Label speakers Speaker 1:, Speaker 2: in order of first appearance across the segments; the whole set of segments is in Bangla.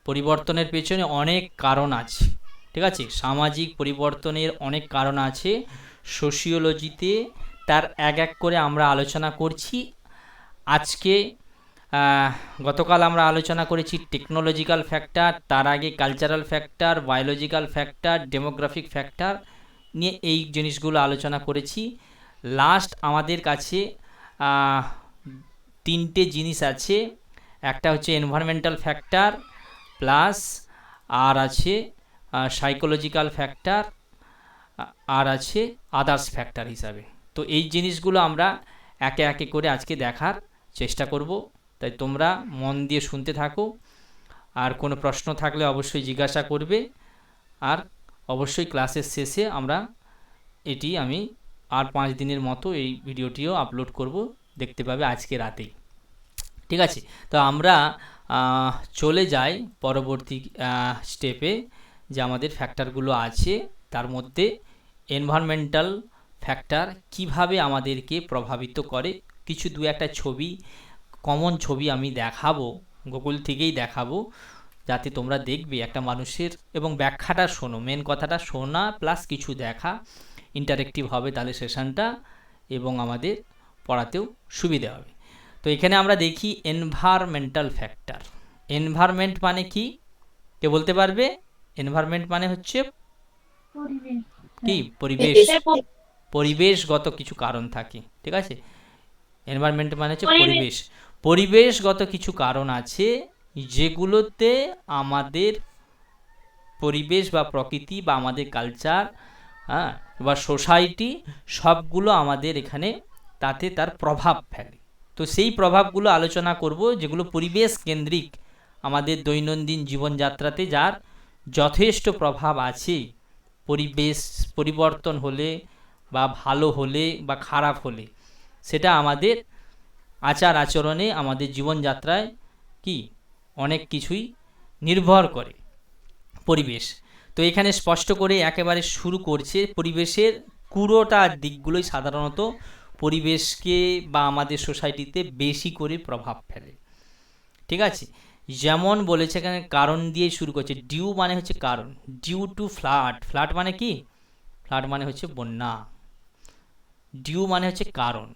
Speaker 1: পরিবর্তনের পেছনে অনেক কারণ আছে, ঠিক আছে। সামাজিক পরিবর্তনের অনেক কারণ আছে, সোশিওলজিতে তার এক এক করে আমরা আলোচনা করছি। আজকে গতকাল আমরা আলোচনা করেছি টেকনোলজিক্যাল ফ্যাক্টর, তার আগে cultural factor, biological factor, demographic factor নিয়ে এই জিনিসগুলো আলোচনা করেছি। লাস্ট আমাদের কাছে তিনটে জিনিস আছে, একটা হচ্ছে এনভায়রনমেন্টাল ফ্যাক্টর, প্লাস আর আছে সাইকোলজিক্যাল ফ্যাক্টর, আর আছে আদার্স ফ্যাক্টর হিসাবে। তো এই জিনিসগুলো আমরা একে একে করে আজকে দেখার চেষ্টা করব, তাই তোমরা মন দিয়ে শুনতে থাকো। আর কোনো প্রশ্ন থাকলে অবশ্যই জিজ্ঞাসা করবে। আর অবশ্যই ক্লাসের শেষে আমরা আমি আর 5 দিনের মতো এই ভিডিওটিও আপলোড করব, দেখতে পাবে আজকে রাতেই, ঠিক আছে। তো আমরা চলে যাই পরবর্তী স্টেপে, যে আমাদের ফ্যাক্টরগুলো আছে তার মধ্যে এনভায়রনমেন্টাল ফ্যাক্টর কিভাবে আমাদেরকে প্রভাবিত করে। কিছু দু একটা ছবি, কমন ছবি আমি দেখাবো, গুগল থেকেই দেখাবো, যাতে তোমরা দেখবে একটা মানুষের, এবং ব্যাখ্যাটা শোনো, মেন কথাটা শোনা প্লাস কিছু দেখা, ইন্টারেক্টিভ হবে তাহলে সেশনটা, এবং আমাদের পড়াতেও সুবিধা হবে। তো এখানে আমরা দেখি এনভায়রনমেন্টাল ফ্যাক্টর। এনভায়রনমেন্ট মানে কি, কে বলতে পারবে? এনভায়রনমেন্ট মানে হচ্ছে কি? পরিবেশ, পরিবেশগত কিছু কারণ থাকে, ঠিক আছে। এনভায়রনমেন্ট মানে হচ্ছে পরিবেশ, পরিবেশগত কিছু কারণ আছে যেগুলোতে আমাদের পরিবেশ বা প্রকৃতি বা আমাদের কালচার, হ্যাঁ, বা সোসাইটি, সবগুলো আমাদের এখানে তাতে তার প্রভাব ফেলে। তো সেই প্রভাবগুলো আলোচনা করব, যেগুলো পরিবেশ কেন্দ্রিক আমাদের দৈনন্দিন জীবনযাত্রাতে যার যথেষ্ট প্রভাব আছে। পরিবেশ পরিবর্তন হলে বা ভালো হলে বা খারাপ হলে সেটা আমাদের আচার আচরণে, আমাদের জীবনযাত্রায় কি অনেক কিছুই নির্ভর করে পরিবেশ। তো এখানে স্পষ্ট করে একেবারে শুরু করছে, পরিবেশের পুরোটা দিকগুলোই সাধারণত পরিবেশকে বা আমাদের সোসাইটিতে বেশি করে প্রভাব ফেলে, ঠিক আছে। যেমন বলেছে এখানে কারণ দিয়ে শুরু করছে, ডিউ মানে হচ্ছে কারণ, ডিউ টু ফ্লাড, ফ্লাড মানে কি? ফ্লাড মানে হচ্ছে বন্যা, ডিউ মানে হচ্ছে কারণ।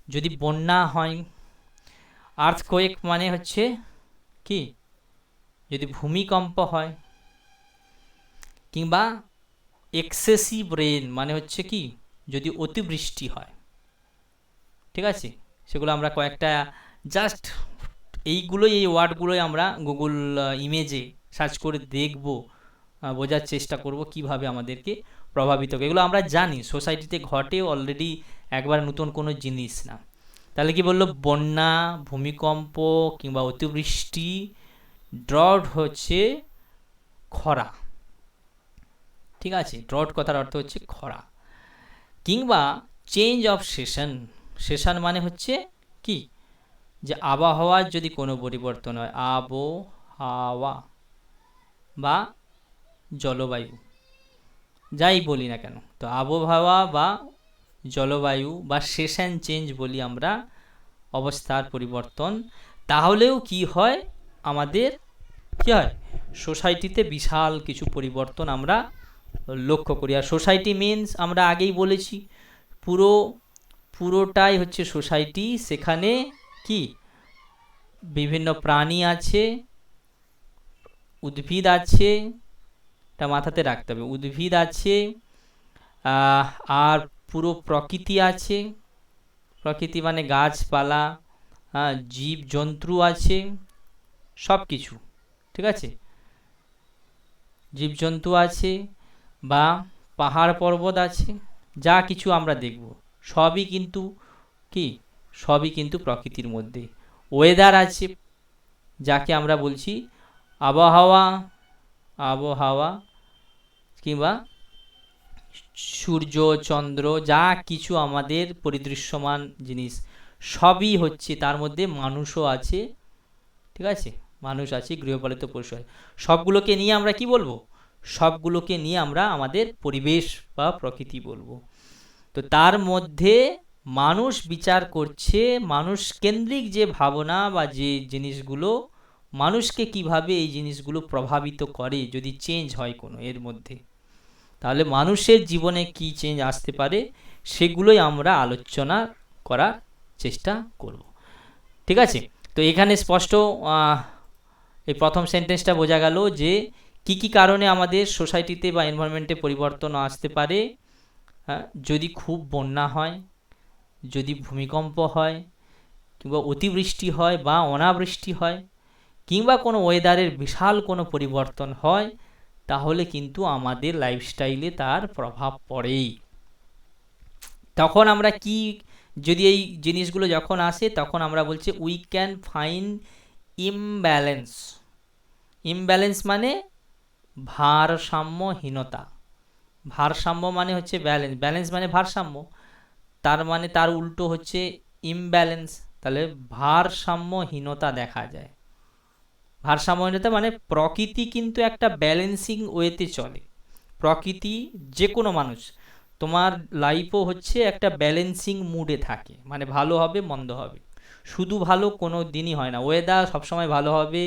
Speaker 1: যদি বন্যা হয়, আর্থকোয়েক মানে হচ্ছে কি? যদি ভূমিকম্প হয়, কিংবা এক্সেসিভ রেন মানে হচ্ছে কি? যদি অতিবৃষ্টি হয়, ঠিক আছে। সেগুলো আমরা কয়েকটা জাস্ট এইগুলোই, এই ওয়ার্ডগুলোই আমরা গুগল ইমেজে সার্চ করে দেখব, বোঝার চেষ্টা করব কিভাবে আমাদেরকে প্রভাবিত করে। এগুলো আমরা জানি সোসাইটিতে ঘটে অলরেডি, একবার নতুন কোনো জিনিস না। তাহলে কি বললো? বন্যা, ভূমিকম্প কিংবা অতিবৃষ্টি, ড্রট হচ্ছে খরা, ঠিক আছে। ড্রট কথার অর্থ হচ্ছে খরা, কিংবা চেঞ্জ অফ সেশন। সেশন মানে হচ্ছে কি? যে আবহাওয়ার যদি কোনো পরিবর্তন হয়, আবহাওয়া বা জলবায়ু, যাই বলি না কেন, তো আবহাওয়া বা জলবায়ু বা সেশন চেঞ্জ বলি আমরা, অবস্থার পরিবর্তন, তাহলেও কি হয়? আমাদের কি হয়? সোসাইটিতে বিশাল কিছু পরিবর্তন আমরা লক্ষ্য করি। আর সোসাইটি মিনস আমরা আগেই বলেছি, পুরোটাই হচ্ছে সোসাইটি। সেখানে কি বিভিন্ন প্রাণী আছে, উদ্ভিদ আছে, এটা মাথাতে রাখতে হবে, উদ্ভিদ আছে, আর পুরো প্রকৃতি আছে। প্রকৃতি মানে গাছপালা, জীব জন্তু আছে, সব কিছু, ঠিক আছে। জীবজন্তু আছে বা পাহাড় পর্বত আছে, যা কিছু আমরা দেখব সবই কিন্তু কি? সবই কিন্তু প্রকৃতির মধ্যে। ওয়েদার আছে, যাকে আমরা বলছি আবহাওয়া, আবহাওয়া কিংবা সূর্য চন্দ্র, যা কিছু আমাদের পরিদৃশ্যমান জিনিস সবই হচ্ছে, তার মধ্যে মানুষও আছে, ঠিক আছে। মানুষ আছে, গৃহপালিত পশু আছে, সবগুলোকে নিয়ে আমরা কি বলবো? সবগুলোকে নিয়ে আমরা আমাদের পরিবেশ বা প্রকৃতি বলবো। তো তার মধ্যে মানুষ বিচার করছে, মানুষ কেন্দ্রিক যে ভাবনা বা যে জিনিসগুলো মানুষকে কিভাবে এই জিনিসগুলো প্রভাবিত করে যদি চেঞ্জ হয় কোনো এর মধ্যে, তাহলে মানুষের জীবনে কি চেঞ্জ আসতে পারে সেগুলোই আমরা আলোচনা করার চেষ্টা করব। ঠিক আছে, তো এখানে স্পষ্ট এই প্রথম সেন্টেন্সটা বোঝা গেল যে কি কি কারণে আমাদের সোসাইটিতে বা এনভায়রনমেন্টে পরিবর্তন আসতে পারে। যদি খুব বন্যা হয়, যদি ভূমিকম্প হয়, কিংবা অতিবৃষ্টি হয় বা অনাবৃষ্টি হয়, কিংবা কোনো ওয়েদারের বিশাল কোনো পরিবর্তন হয়, তাহলে কিন্তু আমাদের লাইফস্টাইলে তার প্রভাব পড়েই। তখন আমরা কি, যদি এই জিনিসগুলো যখন আসে তখন আমরা বলছি we can find imbalance. Imbalance মানে ভারসাম্যহীনতা। ভারসাম্য মানে হচ্ছে ব্যালেন্স, ব্যালেন্স মানে ভারসাম্য, তার মানে তার উল্টো হচ্ছে ইমব্যালেন্স। তাহলে ভারসাম্যহীনতা দেখা যায়। ভারসাম্যহীনতা মানে প্রকৃতি কিন্তু একটা ব্যালেন্সিং ওয়েতে চলে। প্রকৃতি, যে কোনো মানুষ, তোমার লাইফও হচ্ছে একটা ব্যালেন্সিং মুডে থাকে, মানে ভালো হবে মন্দ হবে, শুধু ভালো কোনো দিনই হয় না। ওয়েদার সবসময় ভালো হবে,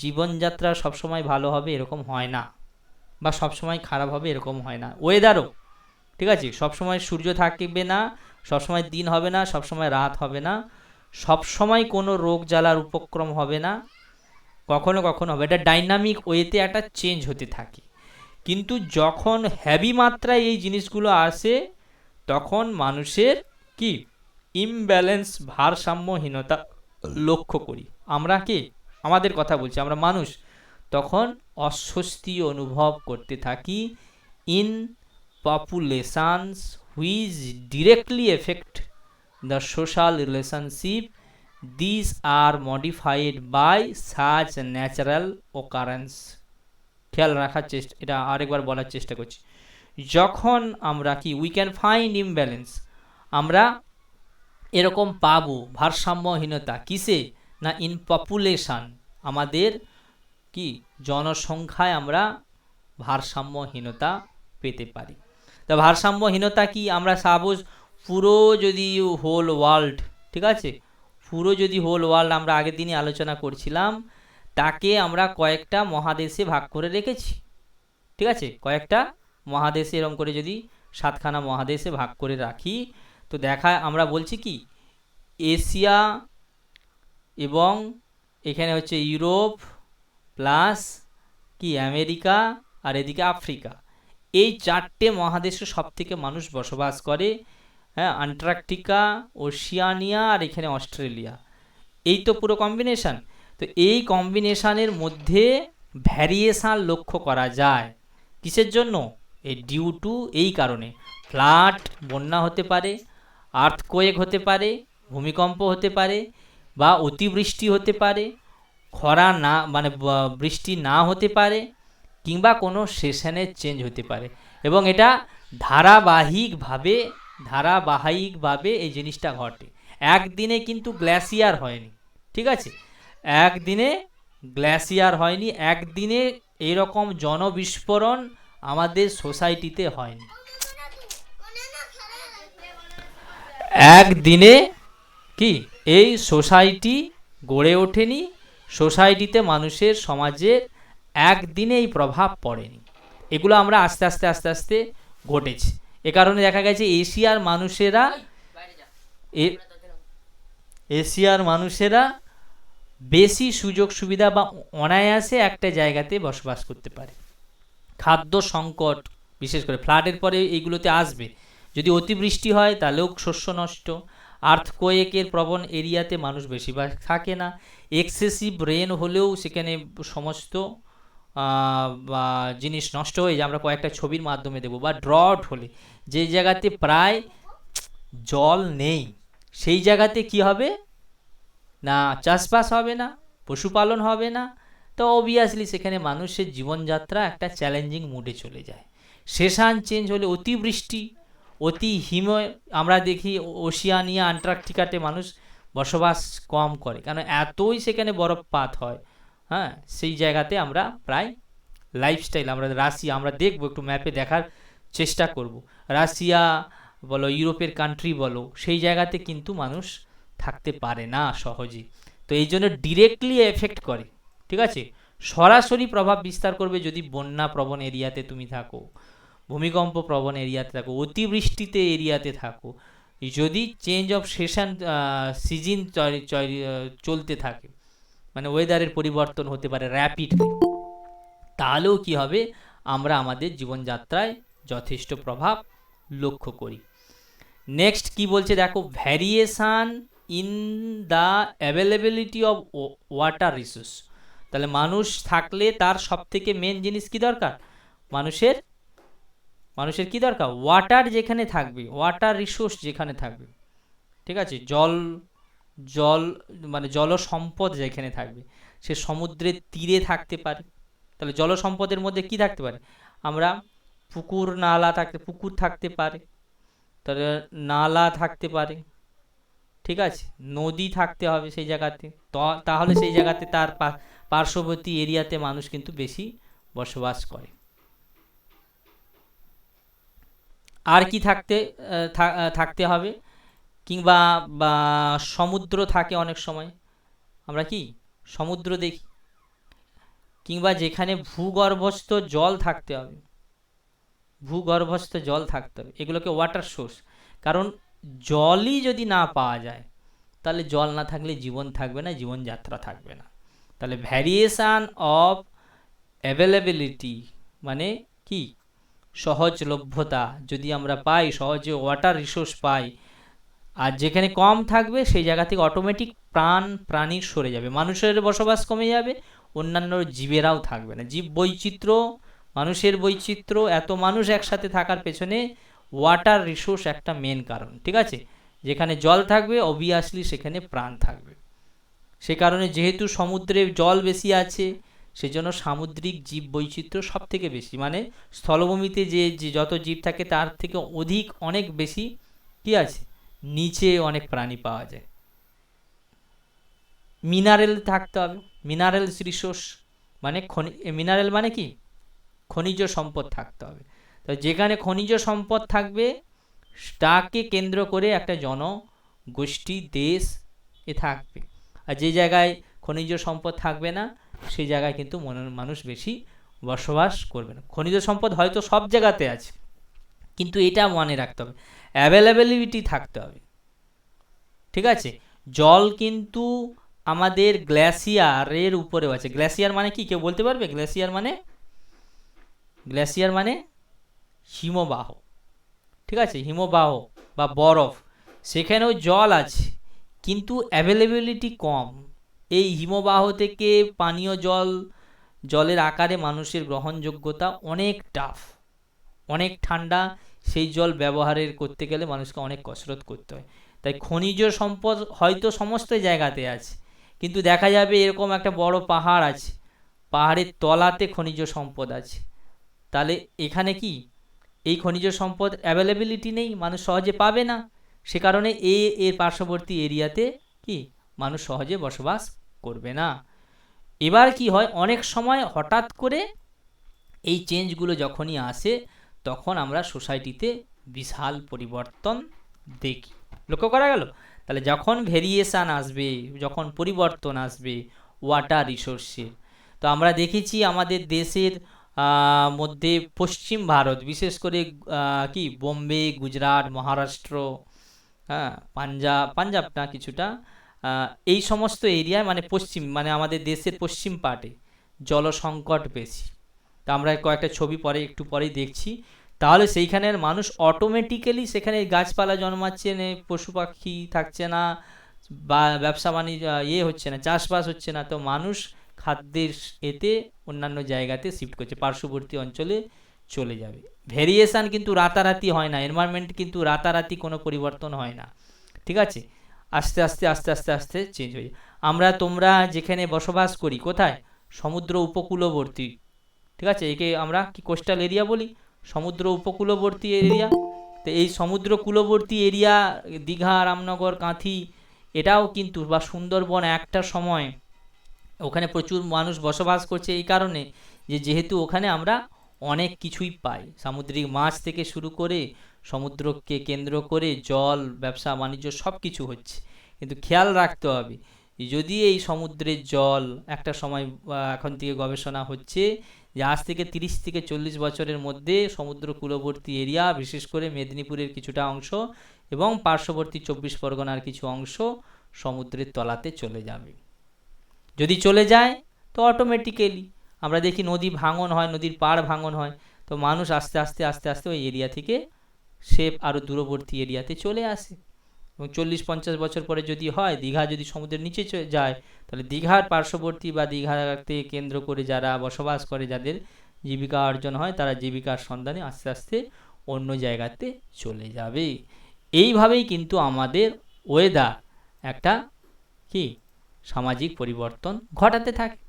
Speaker 1: জীবনযাত্রা সবসময় ভালো হবে এরকম হয় না, বা সবসময় খারাপ হবে এরকম হয় না। ওয়েদারও ঠিক আছে, সবসময় সূর্য থাকবে না, সবসময় দিন হবে না, সবসময় রাত হবে না, সবসময় কোনো রোগ জ্বালার উপক্রম হবে না, কখনো কখনো হবে। এটা ডাইনামিক ওয়েতে একটা চেঞ্জ হতে থাকে। কিন্তু যখন হেভি মাত্রায় এই জিনিসগুলো আসে তখন মানুষের কি ইমব্যালেন্স, ভারসাম্যহীনতা লক্ষ্য করি। আমরা কি, আমাদের কথা বলছি, আমরা মানুষ তখন অস্বস্তি অনুভব করতে থাকি in populations which directly affect the social relationship. This are modified by such natural occurrence. খেয়াল রাখার চেষ্টা, এটা আরেকবার বলার চেষ্টা করছি। যখন আমরা কি উই ক্যান ফাইন্ড ইমব্যালেন্স, আমরা এরকম পাবো ভারসাম্যহীনতা কিসে না, ইন পপুলেশন, আমাদের কি জনসংখ্যায় আমরা ভারসাম্যহীনতা পেতে পারি। তো ভারসাম্যহীনতা কি, আমরা সাপোজ পুরো যদি হোল ওয়ার্ল্ড, ঠিক আছে, পুরো যদি হোল ওয়ার্ল্ড আমরা আগের দিনই আলোচনা করছিলাম, তাকে আমরা কয়েকটা মহাদেশে ভাগ করে রেখেছি। ঠিক আছে, কয়েকটা মহাদেশে এরকম করে যদি 7খানা মহাদেশে ভাগ করে রাখি, তো দেখা আমরা বলছি কি এশিয়া, এবং এখানে হচ্ছে ইউরোপ প্লাস কি আমেরিকা, আর এদিকে আফ্রিকা, এই 4টে মহাদেশে সব থেকে মানুষ বসবাস করে। হ্যাঁ, আন্টার্কটিকা, ওশিয়ানিয়া, আর এখানে অস্ট্রেলিয়া, এই তো পুরো কম্বিনেশান। তো এই কম্বিনেশানের মধ্যে ভ্যারিয়েশান লক্ষ্য করা যায়। কিসের জন্য? এই ডিউ টু, এই কারণে ফ্লাড, বন্যা হতে পারে, আর্থকোয়েক হতে পারে, ভূমিকম্প হতে পারে, বা অতিবৃষ্টি হতে পারে, খরা না মানে বৃষ্টি না হতে পারে, কিংবা কোনো সেশনের চেঞ্জ হতে পারে। এবং এটা ধারাবাহিকভাবে এই জিনিসটা ঘটে। একদিনে কিন্তু গ্লেসিয়ার হয়নি, ঠিক আছে, একদিনে গ্লেসিয়ার হয়নি, একদিনে এইরকম জনবিস্ফোরণ আমাদের সোসাইটিতে হয়নি, একদিনে কি এই সোসাইটি গড়ে ওঠেনি, সোসাইটিতে মানুষের সমাজের একদিনে এই প্রভাব পড়েনি। এগুলো আমরা আস্তে আস্তে আস্তে আস্তে ঘটেছে। এ কারণে দেখা গেছে এশিয়ার মানুষেরা বেশি সুযোগ সুবিধা বা অনায়াসে একটা জায়গাতে বসবাস করতে পারে। খাদ্য সংকট, বিশেষ করে ফ্লাডের পরে এইগুলোতে আসবে। যদি অতিবৃষ্টি হয় তাহলেও শস্য নষ্ট, আর্থকোয়েকের প্রবণ এরিয়াতে মানুষ বেশিরভাগ থাকে না, এক্সেসিভ রেন হলেও সেখানে সমস্ত জিনিস নষ্ট হয়ে যায়, আমরা কয়েকটা ছবির মাধ্যমে দেবো। বা ড্রট হলে, যে জায়গাতে প্রায় জল নেই সেই জায়গাতে কি হবে না, চাষবাস হবে না, পশুপালন হবে না, তো অবভিয়াসলি সেখানে মানুষের জীবনযাত্রা একটা চ্যালেঞ্জিং মুডে চলে যায়। সেশন চেঞ্জ হলে অতিবৃষ্টি, আমরা দেখি ওশিয়ানিয়া, আন্টার্কটিকাতে মানুষ বসবাস কম করে, কারণ এতই সেখানে বরফপাত হয়। হ্যাঁ, সেই জায়গাতে আমরা প্রায় লাইফস্টাইল, আমরা রাশিয়া, আমরা দেখবো, একটু ম্যাপে দেখার চেষ্টা করব, রাশিয়া বলো, ইউরোপের কান্ট্রি বলো, সেই জায়গাতে কিন্তু মানুষ থাকতে পারে না সহজেই। তো এই জন্য ডিরেক্টলি এফেক্ট করে, ঠিক আছে। সরাসরি প্রভাব বিস্তার করবে যদি বন্যা প্রবণ এরিয়াতে তুমি থাকো, ভূমিকম্প প্রবণ এরিয়াতে থাকো, অতিবৃষ্টিতে এরিয়াতে থাকো, যদি চেঞ্জ অফ সিজন চলতে থাকে, মানে ওয়েদারের পরিবর্তন হতে পারে র্যাপিডলি, তাহলেও কি হবে, আমরা আমাদের জীবনযাত্রায় যথেষ্ট প্রভাব লক্ষ্য করি। নেক্সট কি বলছে দেখো, variation in the availability of water resource. তাহলে মানুষ থাকলে তার সব থেকে মেন জিনিস কি দরকার, মানুষের কি দরকার, ওয়াটার যেখানে থাকবে, ওয়াটার রিসোর্স যেখানে থাকবে, ঠিক আছে, জল মানে জল সম্পদ যেখানে থাকবে, সে সমুদ্রের তীরে থাকতে পারে। তাহলে জল সম্পদের মধ্যে কি থাকতে পারে, আমরা পুকুর থাকতে পারে, তাহলে নালা থাকতে পারে, ঠিক আছে, নদী থাকতে হবে সেই জায়গাতে, তাহলে সেই জায়গাতে তার পার্শ্ববর্তী এরিয়াতে মানুষ কিন্তু বেশি বসবাস করে। আর কি থাকতে হবে, কিংবা সমুদ্র থাকে অনেক সময়, আমরা কি সমুদ্র দেখি, কিংবা যেখানে ভূগর্ভস্থ জল থাকতে হবে, এগুলোকে ওয়াটার সোর্স। কারণ জলই যদি না পাওয়া যায়, তাহলে জল না থাকলে জীবন থাকবে না, জীবনযাত্রা থাকবে না। তাহলে ভ্যারিয়েশান অফ অ্যাভেলেবিলিটি মানে কি, সহজলভ্যতা যদি আমরা পাই, সহজে ওয়াটার রিসোর্স পাই, আর যেখানে কম থাকবে সেই জায়গা থেকে অটোমেটিক প্রাণী সরে যাবে, মানুষের বসবাস কমে যাবে, অন্যান্য জীবেরাও থাকবে না। জীব বৈচিত্র্য, মানুষের বৈচিত্র্য, এত মানুষ একসাথে থাকার পেছনে ওয়াটার রিসোর্স একটা মেন কারণ, ঠিক আছে। যেখানে জল থাকবে অবভিয়াসলি সেখানে প্রাণ থাকবে। সে কারণে যেহেতু সমুদ্রে জল বেশি আছে, সেজন্য সামুদ্রিক জীব বৈচিত্র্য সব থেকে বেশি, মানে স্থলভূমিতে যে যত জীব থাকে তার থেকে অনেক বেশি কি আছে, নিচে অনেক প্রাণী পাওয়া যায়। মিনারেল থাকতে হবে, মিনারেলস রিসোর্স মানে মিনারেল মানে কি, খনিজ সম্পদ থাকতে হবে। তো যেখানে খনিজ সম্পদ থাকবে তাকে কেন্দ্র করে একটা জনগোষ্ঠী, দেশ থাকবে। আর যে জায়গায় খনিজ সম্পদ থাকবে না, সেই জায়গায় কিন্তু মানুষ বেশি বসবাস করবে না। খনিজ সম্পদ হয়তো সব জায়গাতে আছে, কিন্তু এটা মনে রাখতে হবে, অ্যাভেলেবিলিটি থাকতে হবে, ঠিক আছে। জল কিন্তু আমাদের গ্লেসিয়ারের উপরেও আছে। গ্লেসিয়ার মানে কি, কেউ বলতে পারবে? গ্লেসিয়ার মানে হিমবাহ, ঠিক আছে, হিমবাহ বা বরফ, সেখানেও জল আছে কিন্তু অ্যাভেলেবিলিটি কম। এই হিমবাহ থেকে পানীয় জলের আকারে মানুষের গ্রহণযোগ্যতা অনেক টাফ, অনেক ঠান্ডা, সেই জল ব্যবহারের করতে গেলে মানুষকে অনেক কসরত করতে হয়। তাই খনিজ সম্পদ হয়তো সমস্ত জায়গাতে আছে, কিন্তু দেখা যাবে এরকম একটা বড় পাহাড় আছে, পাহাড়ের তলাতে খনিজ সম্পদ আছে, তাহলে এখানে কি এই খনিজ সম্পদ অ্যাভেলেবিলিটি নেই, মানুষ সহজে পাবে না, সে কারণে এর পার্শ্ববর্তী এরিয়াতে কি মানুষ সহজে বসবাস করবে না। এবার কি হয়, অনেক সময় হঠাৎ করে এই চেঞ্জগুলো যখনই আসে, তখন আমরা সোসাইটিতে বিশাল পরিবর্তন দেখি, লক্ষ্য করা গেল। তাহলে যখন ভেরিয়েশান আসবে, যখন পরিবর্তন আসবে ওয়াটার রিসোর্সের, তো আমরা দেখেছি আমাদের দেশের মধ্যে পশ্চিম ভারত, বিশেষ করে কি বোম্বে, গুজরাট, মহারাষ্ট্র, হ্যাঁ, পাঞ্জাব না কিছুটা, এই সমস্ত এরিয়ায় মানে মানে আমাদের দেশের পশ্চিম পার্টে জল সংকট বেশি। তা আমরা কয়েকটা ছবি একটু পরেই দেখছি। তাহলে সেইখানের মানুষ অটোমেটিক্যালি সেখানে গাছপালা জন্মাচ্ছে না, পশু পাখি থাকছে না, বা ব্যবসা বাণিজ্য হচ্ছে না, চাষবাস হচ্ছে না, তো মানুষ খাদ্যের অন্যান্য জায়গাতে শিফট করছে, পার্শ্ববর্তী অঞ্চলে চলে যাবে। ভেরিয়েশান কিন্তু রাতারাতি হয় না, এনভায়রনমেন্ট কিন্তু রাতারাতি কোনো পরিবর্তন হয় না, ঠিক আছে, আস্তে আস্তে চেঞ্জ হয়ে যায়। তোমরা যেখানে বসবাস করি, কোথায়, সমুদ্র উপকূলবর্তী, ঠিক আছে, একে আমরা কি কোস্টাল এরিয়া বলি, সমুদ্র উপকূলবর্তী এরিয়া। তো এই সমুদ্র কূলবর্তী এরিয়া, দীঘা, রামনগর, কাঁথি, এটাও কিন্তু, বা সুন্দরবন, একটা সময় ওখানে প্রচুর মানুষ বসবাস করছে এই কারণে যেহেতু ওখানে আমরা অনেক কিছুই পাই, সামুদ্রিক মাছ থেকে শুরু করে সমুদ্রকে কেন্দ্র করে জল, ব্যবসা বাণিজ্য সব কিছু হচ্ছে। কিন্তু খেয়াল রাখতে হবে যদি এই সমুদ্রের জল একটা সময় এখন থেকে গবেষণা হচ্ছে যে আজ থেকে 30 থেকে 40 বছরের মধ্যে সমুদ্র কূলবর্তী এরিয়া, বিশেষ করে মেদিনীপুরের কিছুটা অংশ এবং পার্শ্ববর্তী 24 পরগনার কিছু অংশ সমুদ্রের তলাতে চলে যাবে। যদি চলে যায় তো অটোমেটিক্যালি আমরা দেখি নদী ভাঙন হয়, নদীর পাড় ভাঙন হয়, তো মানুষ আস্তে আস্তে আস্তে আস্তে ওই এরিয়া থেকে সে আরও দূরবর্তী এরিয়াতে চলে আসে। এবং 40-50 বছর পরে যদি হয়, দীঘা যদি সমুদ্রের নিচে যায়, তাহলে দীঘার পার্শ্ববর্তী বা দীঘাতে কেন্দ্র করে যারা বসবাস করে, যাদের জীবিকা অর্জন হয়, তারা জীবিকার সন্ধানে আস্তে আস্তে অন্য জায়গাতে চলে যাবে। এইভাবেই কিন্তু আমাদের ওয়েদার একটা কি সামাজিক পরিবর্তন ঘটাতে থাকে।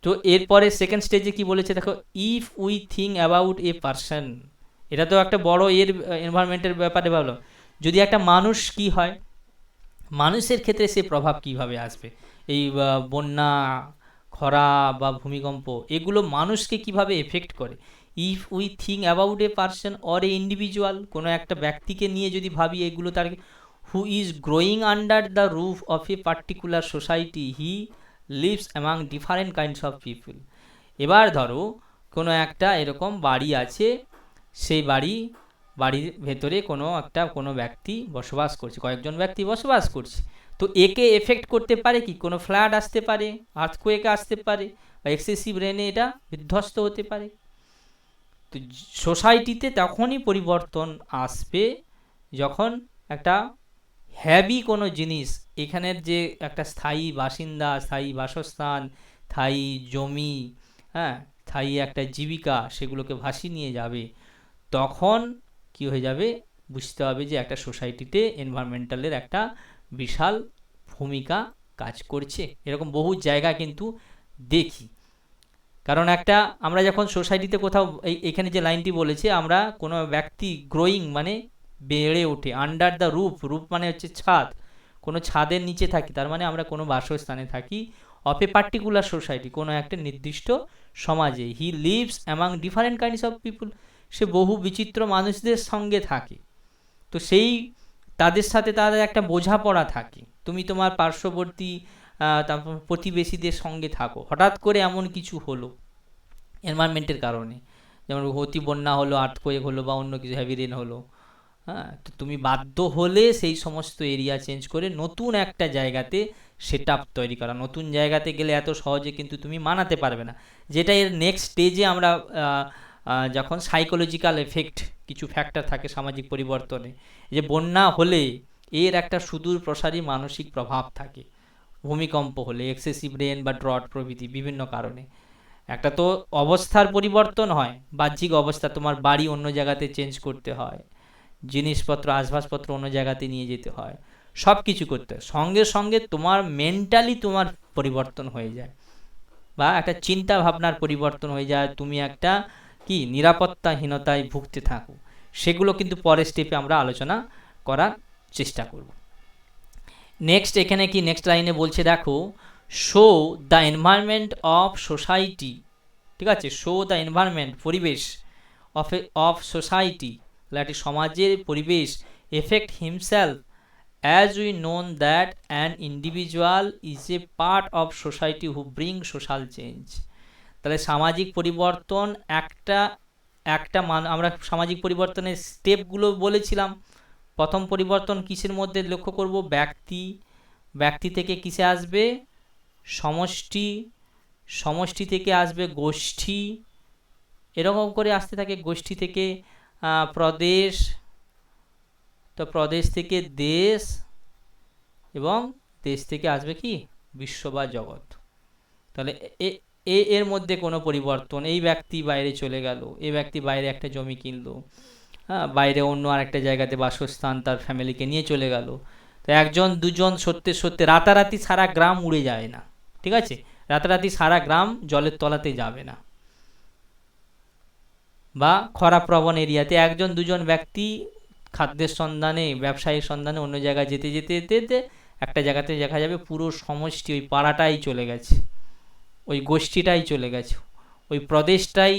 Speaker 1: তো এরপরে সেকেন্ড স্টেজে কি বলেছে দেখো, if we think about a person, এটা তো একটা বড় এনভায়রনমেন্টের ব্যাপারে ভালো। যদি একটা মানুষ কি হয়, মানুষের ক্ষেত্রে সে প্রভাব কিভাবে আসবে, এই বন্যা, খরা বা ভূমিকম্প, এগুলো মানুষকে কিভাবে এফেক্ট করে। If we think about a person or a individual, কোনো একটা ব্যক্তিকে নিয়ে যদি ভাবি, এগুলো তার who is growing under the roof of a particular society, he lives among different kinds of people. এবার ধরো কোনো একটা এরকম বাড়ি আছে, সেই বাড়ির ভেতরে কোনো ব্যক্তি বসবাস করছে, কয়েকজন ব্যক্তি বসবাস করছে, তো একে এফেক্ট করতে পারে কি, কোনো ফ্লাড আসতে পারে, আর্থকোয়েক আসতে পারে, বা এক্সেসিভ রেনে এটা বিধ্বস্ত হতে পারে। তো সোসাইটিতে তখনই পরিবর্তন আসবে যখন একটা হ্যাভি কোনো জিনিস, এখানের যে একটা স্থায়ী বাসিন্দা, স্থায়ী বাসস্থান, স্থায়ী জমি, হ্যাঁ, স্থায়ী একটা জীবিকা, সেগুলোকে ভাসিয়ে নিয়ে যাবে। তখন কি হয়ে যাবে, বুঝতে হবে যে একটা সোসাইটিতে এনভায়রনমেন্টালের একটা বিশাল ভূমিকা কাজ করছে। এরকম বহু জায়গা কিন্তু দেখি। কারণ একটা আমরা যখন সোসাইটিতে কোথাও, এখানে যে লাইনটি বলেছে, আমরা কোনো ব্যক্তি গ্রোয়িং মানে বেড়ে ওঠে, আন্ডার দ্য রুফ, রুফ মানে হচ্ছে ছাদ, কোনো ছাদের নিচে থাকি, তার মানে আমরা কোনো বাসস্থানে থাকি, অফ এ পার্টিকুলার সোসাইটি, কোনো একটা নির্দিষ্ট সমাজে, he lives among different kinds of people, সে বহু বিচিত্র মানুষদের সঙ্গে থাকে। তো সেই তাদের সাথে তাদের একটা বোঝাপড়া থাকে। তুমি তোমার পার্শ্ববর্তী তারপর প্রতিবেশীদের সঙ্গে থাকো, হঠাৎ করে এমন কিছু হলো এনভায়রনমেন্টের কারণে, যেমন অতি বন্যা হলো, আর্থকোয়েক হলো, বা অন্য কিছু হেভি রেন হলো, হ্যাঁ, তো তুমি বাধ্য হলে সেই সমস্ত এরিয়া চেঞ্জ করে নতুন একটা জায়গাতে সেট আপ তৈরি করা। নতুন জায়গাতে গেলে এত সহজে কিন্তু তুমি মানাতে পারবে না, যেটা এর নেক্সট স্টেজে আমরা যখন সাইকোলজিক্যাল এফেক্ট, কিছু ফ্যাক্টর থাকে সামাজিক পরিবর্তনে, যে বন্যা হলে এর একটা সুদূর প্রসারী মানসিক প্রভাব থাকে, ভূমিকম্প হলে, এক্সেসিভ রেন বা ড্রট প্রভৃতি বিভিন্ন কারণে একটা তো অবস্থার পরিবর্তন হয়, বাহ্যিক অবস্থা, তোমার বাড়ি অন্য জায়গাতে চেঞ্জ করতে হয়, জিনিসপত্র আসবাবপত্র অন্য জায়গাতে নিয়ে যেতে হয়, সব কিছু করতে হয়, সঙ্গে সঙ্গে তোমার মেন্টালি তোমার পরিবর্তন হয়ে যায়, বা একটা চিন্তা ভাবনার পরিবর্তন হয়ে যায়, তুমি একটা কি নিরাপত্তাহীনতায় ভুগতে থাকো। সেগুলো কিন্তু পরের স্টেপে আমরা আলোচনা করার চেষ্টা করব। নেক্সট এখানে কি নেক্সট লাইনে বলছে দেখো, show the environment of society, ঠিক আছে, শো দ্য এনভায়রনমেন্ট, পরিবেশ, অফ সোসাইটি, একটি সমাজের পরিবেশ, effect himself as we known that an individual is a part of society who bring social change। তাহলে সামাজিক পরিবর্তন একটা আমরা সামাজিক পরিবর্তনের স্টেপগুলো বলেছিলাম। প্রথম পরিবর্তন কিসের মধ্যে লক্ষ্য করব, ব্যক্তি থেকে কিসে আসবে, সমষ্টি থেকে আসবে গোষ্ঠী, এরকম করে আসতে থাকে, গোষ্ঠী থেকে প্রদেশ, তো প্রদেশ থেকে দেশ, এবং দেশ থেকে আসবে কি বিশ্ব বা জগৎ। তাহলে এর মধ্যে কোনো পরিবর্তন, এই ব্যক্তি বাইরে চলে গেল, এই ব্যক্তি বাইরে একটা জমি কিনলো, হ্যাঁ, বাইরে অন্য আরেকটা জায়গাতে বাসস্থান, তার ফ্যামিলিকে নিয়ে চলে গেল। তো একজন দুজন সত্যি রাতারাতি সারা গ্রাম উড়ে যায় না, ঠিক আছে, রাতারাতি সারা গ্রাম জলের তলাতে যাবে না, বা খরাপ্রবণ এরিয়াতে একজন দুজন ব্যক্তি খাদ্যের সন্ধানে, ব্যবসায়ীর সন্ধানে অন্য জায়গায় যেতে যেতে যেতে একটা জায়গাতে দেখা যাবে পুরো সমষ্টি, ওই পাড়াটাই চলে গেছে, ওই গোষ্ঠীটাই চলে গেছে, ওই প্রদেশটাই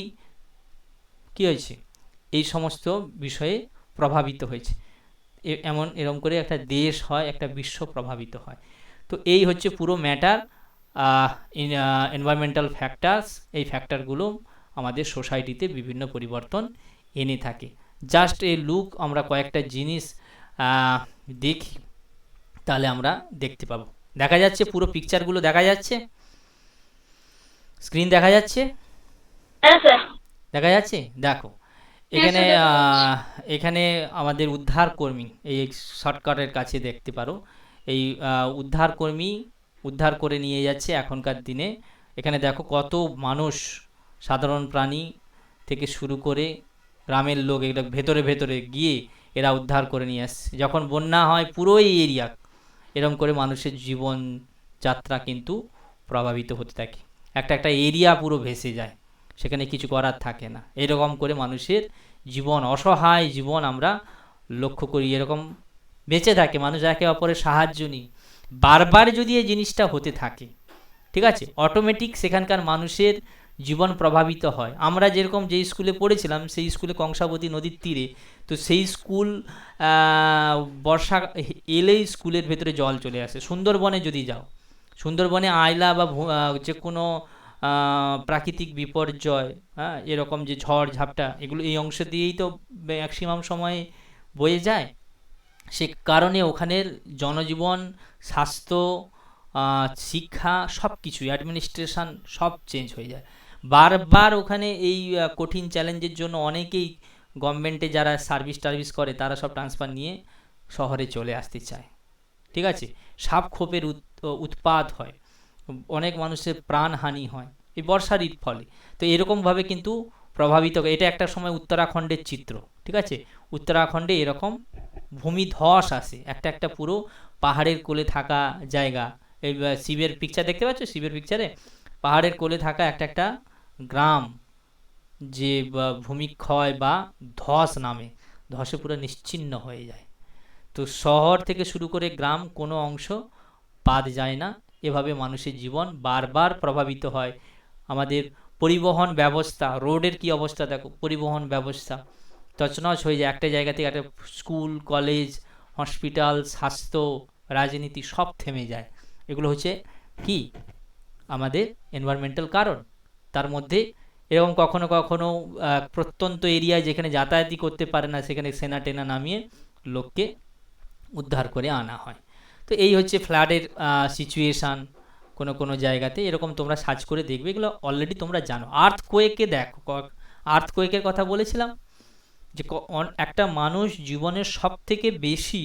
Speaker 1: কি হয়েছে, এই সমস্ত বিষয়ে প্রভাবিত হয়েছে। এরকম করে একটা দেশ হয়, একটা বিশ্ব প্রভাবিত হয়। তো এই হচ্ছে পুরো ম্যাটার। এনভায়রনমেন্টাল ফ্যাক্টরস, এই ফ্যাক্টরগুলো আমাদের সোসাইটিতে বিভিন্ন পরিবর্তন এনে থাকে। জাস্ট এই লুক আমরা কয়েকটা জিনিস দেখি, তাহলে আমরা দেখতে পাবো। দেখা যাচ্ছে পুরো পিকচারগুলো দেখা যাচ্ছে, স্ক্রিন দেখা যাচ্ছে,
Speaker 2: হ্যাঁ স্যার।
Speaker 1: দেখা যাচ্ছে। দেখো এখানে এখানে আমাদের উদ্ধার কর্মী, এই শর্টকাটের কাছে দেখতে পারো, এই উদ্ধার কর্মী উদ্ধার করে নিয়ে যাচ্ছে এখনকার দিনে। এখানে দেখো কত মানুষ, সাধারণ প্রাণী থেকে শুরু করে গ্রামের লোক, এটা ভেতরে ভেতরে গিয়ে এরা উদ্ধার করে নিয়ে আসছে। যখন বন্যা হয় পুরো এই এরিয়া এরকম করে মানুষের জীবন যাত্রা কিন্তু প্রভাবিত হতে থাকে। একটা একটা এরিয়া পুরো ভেসে যায়, সেখানে কিছু করার থাকে না। এরকম করে মানুষের জীবন, অসহায় জীবন আমরা লক্ষ্য করি, এরকম বেঁচে থাকে মানুষ একে অপরের সাহায্য নিয়ে। বারবার যদি এই জিনিসটা হতে থাকে, ঠিক আছে, অটোমেটিক সেখানকার মানুষের জীবন প্রভাবিত হয়। আমরা যেরকম যেই স্কুলে পড়েছিলাম সেই স্কুলে কংসাবতী নদীর তীরে, তো সেই স্কুল বর্ষা এলেই স্কুলের ভেতরে জল চলে আসে। সুন্দরবনে যদি যাও, সুন্দরবনে আয়লা বা যে কোনো প্রাকৃতিক বিপর্যয়, হ্যাঁ, এরকম যে ঝড় ঝাপটা, এগুলো এই অংশ দিয়েই তো ম্যাক্সিমাম সময় বয়ে যায়। সে কারণে ওখানের জনজীবন, স্বাস্থ্য, শিক্ষা, সব কিছুই, অ্যাডমিনিস্ট্রেশন সব চেঞ্জ হয়ে যায়। বারবার ওখানে এই কঠিন চ্যালেঞ্জের জন্য অনেকেই গভর্নমেন্টে যারা সার্ভিস টার্ভিস করে তারা সব ট্রান্সফার নিয়ে শহরে চলে আসতে চায়, ঠিক আছে। সাপ খোপের উৎপাত হয়, অনেক মানুষের প্রাণহানি হয় এই বর্ষার ফলে। তো এরকমভাবে কিন্তু প্রভাবিত, এটা একটা সময় উত্তরাখণ্ডের চিত্র, ঠিক আছে। উত্তরাখণ্ডে এরকম ভূমিধস আসে, একটা একটা পুরো পাহাড়ের কোলে থাকা জায়গা। এই শিবের পিকচার দেখতে পাচ্ছ, শিবের পিকচারে পাহাড়ের কোলে থাকা একটা একটা গ্রাম, যে ভূমিক্ষয় বা ধস নামে, ধসে পুরো নিশ্চিহ্ন হয়ে যায়। তো শহর থেকে শুরু করে গ্রাম কোনো অংশ বাদ যায় না। এভাবে মানুষের জীবন বারবার প্রভাবিত হয়। আমাদের পরিবহন ব্যবস্থা, রোডের কি অবস্থা দেখো, পরিবহন ব্যবস্থা তছনছ হয়ে যায়। একটা জায়গা থেকে একটা স্কুল, কলেজ, হসপিটাল, স্বাস্থ্য, রাজনীতি সব থেমে যায়। এগুলো হচ্ছে কি আমাদের এনভায়রনমেন্টাল কারণ। তার মধ্যে এরকম কখনো কখনো প্রত্যন্ত এরিয়ায় যেখানে যাতায়াতই করতে পারে না, সেখানে সেনা টেনা নামিয়ে লোককে উদ্ধার করে আনা হয়। তো এই হচ্ছে ফ্লাডের সিচুয়েশান কোনো কোনো জায়গাতে। এরকম তোমরা সার্চ করে দেখবে, এগুলো অলরেডি তোমরা জানো। আর্থকোয়েকে দেখো, আর্থকোয়েকের কথা বলেছিলাম যে একটা মানুষ জীবনের সব থেকে বেশি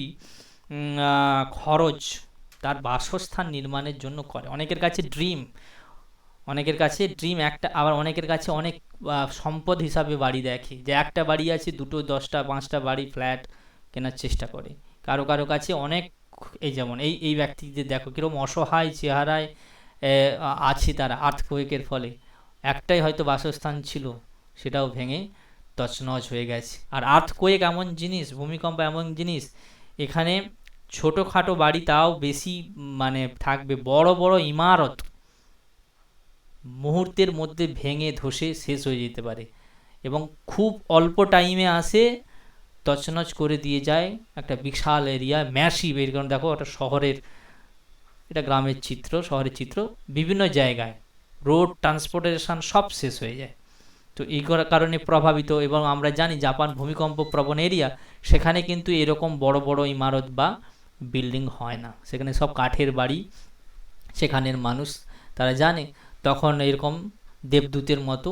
Speaker 1: খরচ তার বাসস্থান নির্মাণের জন্য করে। অনেকের কাছে ড্রিম, অনেকের কাছে ড্রিম একটা, আবার অনেকের কাছে অনেক সম্পদ হিসাবে বাড়ি দেখে, যে একটা বাড়ি আছে, দুটো, 10টা, 5টা বাড়ি, ফ্ল্যাট কেনার চেষ্টা করে। কারো কারো কাছে অনেক, এই যেমন এই ব্যক্তিদের দেখো কীরকম অসহায় চেহারায় আছে তারা আর্থকোয়েকের ফলে। একটাই হয়তো বাসস্থান ছিল, সেটাও ভেঙে তছনছ হয়ে গেছে। আর আর্থকোয়েক এমন জিনিস, ভূমিকম্প এমন জিনিস, এখানে ছোটোখাটো বাড়ি তাও বেশি মানে থাকবে, বড় বড় ইমারত মুহূর্তের মধ্যে ভেঙে ধসে শেষ হয়ে যেতে পারে, এবং খুব অল্প টাইমে আসে, তছনছ করে দিয়ে যায় একটা বিশাল এরিয়া, ম্যাসিভ। এর কারণ দেখো একটা শহরের, এটা গ্রামের চিত্র, শহরের চিত্র, বিভিন্ন জায়গায় রোড, ট্রান্সপোর্টেশন সব শেষ হয়ে যায়। তো এই কারণে প্রভাবিত। এবং আমরা জানি জাপান ভূমিকম্প প্রবণ এরিয়া, সেখানে কিন্তু এরকম বড় বড় ইমারত বা বিল্ডিং হয় না, সেখানে সব কাঠের বাড়ি। সেখানের মানুষ তারা জানে, তখন এরকম দেবদূতের মতো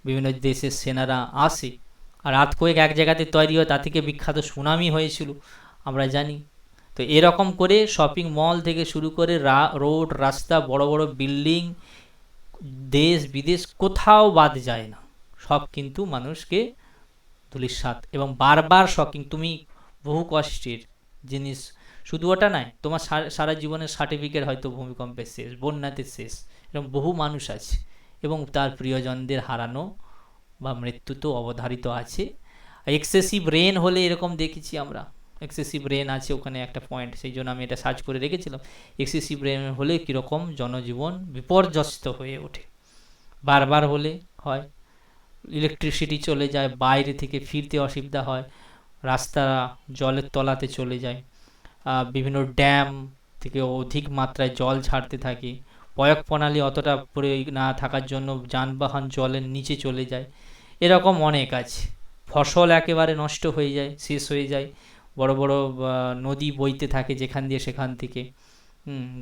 Speaker 1: বিভিন্ন দেশের সেনারা আসে। আর আর্থকোয়েক এক জায়গাতে তৈরি হয়, তা থেকে বিখ্যাত সুনামি হয়েছিল আমরা জানি। তো এরকম করে শপিং মল থেকে শুরু করে রোড, রাস্তা, বড় বড় বিল্ডিং, দেশ বিদেশ কোথাও বাদ যায় না, সব কিন্তু মানুষকে ধূলিসাৎ এবং বারবার শকিং। তুমি বহু কষ্টের জিনিস, শুধু ওটা নয়, তোমার সারা জীবনের সার্টিফিকেট হয়তো ভূমিকম্পের শেষ, বন্যাতে শেষ, এরকম বহু মানুষ আছে। এবং তার প্রিয়জনদের হারানো বা মৃত্যু তো অবধারিত আছে। এক্সেসিভ রেন হলে এরকম দেখেছি আমরা, এক্সেসিভ রেন আছে ওখানে একটা পয়েন্ট, সেই জন্য আমি এটা সার্চ করে রেখেছিলাম। এক্সেসিভ রেন হলে কীরকম জনজীবন বিপর্যস্ত হয়ে ওঠে, বারবার হলে হয়। ইলেকট্রিসিটি চলে যায়, বাইরে থেকে ফিরতে অসুবিধা হয়, রাস্তা জলের তলাতে চলে যায়, বিভিন্ন ড্যাম থেকে অধিক মাত্রায় জল ছাড়তে থাকে, প্রয়োগ প্রণালী অতটা প্রয়োগ না থাকার জন্য যানবাহন জলের নিচে চলে যায়, এরকম অনেক আছে। ফসল একেবারে নষ্ট হয়ে যায়, শেষ হয়ে যায়, বড় বড় নদী বইতে থাকে যেখান দিয়ে সেখান থেকে,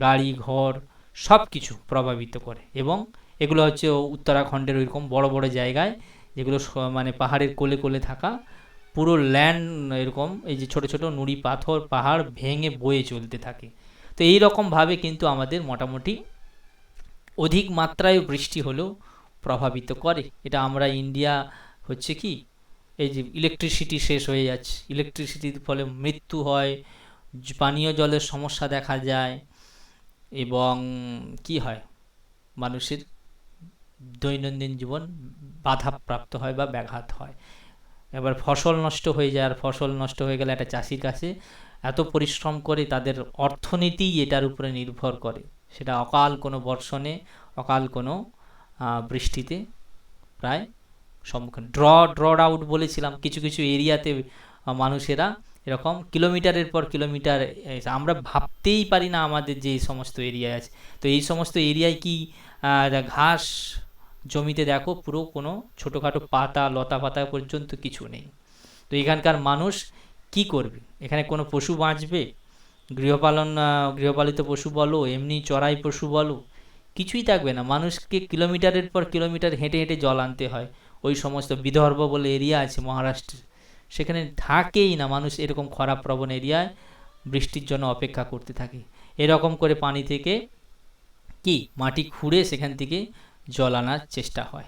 Speaker 1: গাড়ি ঘর সব কিছু প্রভাবিত করে। এবং এগুলো হচ্ছে উত্তরাখণ্ডের ওইরকম বড় বড় জায়গায়, যেগুলো মানে পাহাড়ের কোলে কোলে থাকা পুরো ল্যান্ড এরকম, এই যে ছোট ছোট নুড়ি পাথর পাহাড় ভেঙে বয়ে চলতে থাকে। তো এই রকমভাবে কিন্তু আমাদের মোটামুটি অধিক মাত্রায় বৃষ্টি হলেও প্রভাবিত করে। এটা আমরা ইন্ডিয়া হচ্ছে কি, এই যে ইলেকট্রিসিটি শেষ হয়ে যাচ্ছে, ইলেকট্রিসিটির ফলে মৃত্যু হয়, পানীয় জলের সমস্যা দেখা যায়, এবং কি হয়, মানুষের দৈনন্দিন জীবন বাধাপ্রাপ্ত হয় বা ব্যাঘাত হয়। এবার ফসল নষ্ট হয়ে যায়, আর ফসল নষ্ট হয়ে গেলে একটা চাষির কাছে এত পরিশ্রম করে, তাদের অর্থনীতি এটার উপরে নির্ভর করে, সেটা অকাল কোনো বর্ষণে, অকাল কোনো বৃষ্টিতে প্রায় সম্মুখীন। ড্রড আউট বলেছিলাম, কিছু কিছু এরিয়াতে মানুষেরা এরকম কিলোমিটারের পর কিলোমিটার, আমরা ভাবতেই পারি না আমাদের যে এই সমস্ত এরিয়া আছে। তো এই সমস্ত এরিয়ায় কি ঘাস জমিতে দেখো পুরো কোনো ছোটোখাটো পাতা লতা পাতা পর্যন্ত কিছু নেই। তো এখানকার মানুষ কি করবে? এখানে কোনো পশু বাঁচবে? গৃহপালিত পশু বলো, এমনি চড়াই পশু বলো, কিছুই থাকবে না। মানুষকে কিলোমিটারের পর কিলোমিটার হেঁটে হেঁটে জল আনতে হয়। ওই সমস্ত বিদর্ভ বলে এরিয়া আছে মহারাষ্ট্রে, সেখানে থাকেই না মানুষ, এরকম খরাপ্রবণ এরিয়ায় বৃষ্টির জন্য অপেক্ষা করতে থাকে। এরকম করে পানি থেকে কি মাটি খুঁড়ে সেখান থেকে জল আনার চেষ্টা হয়।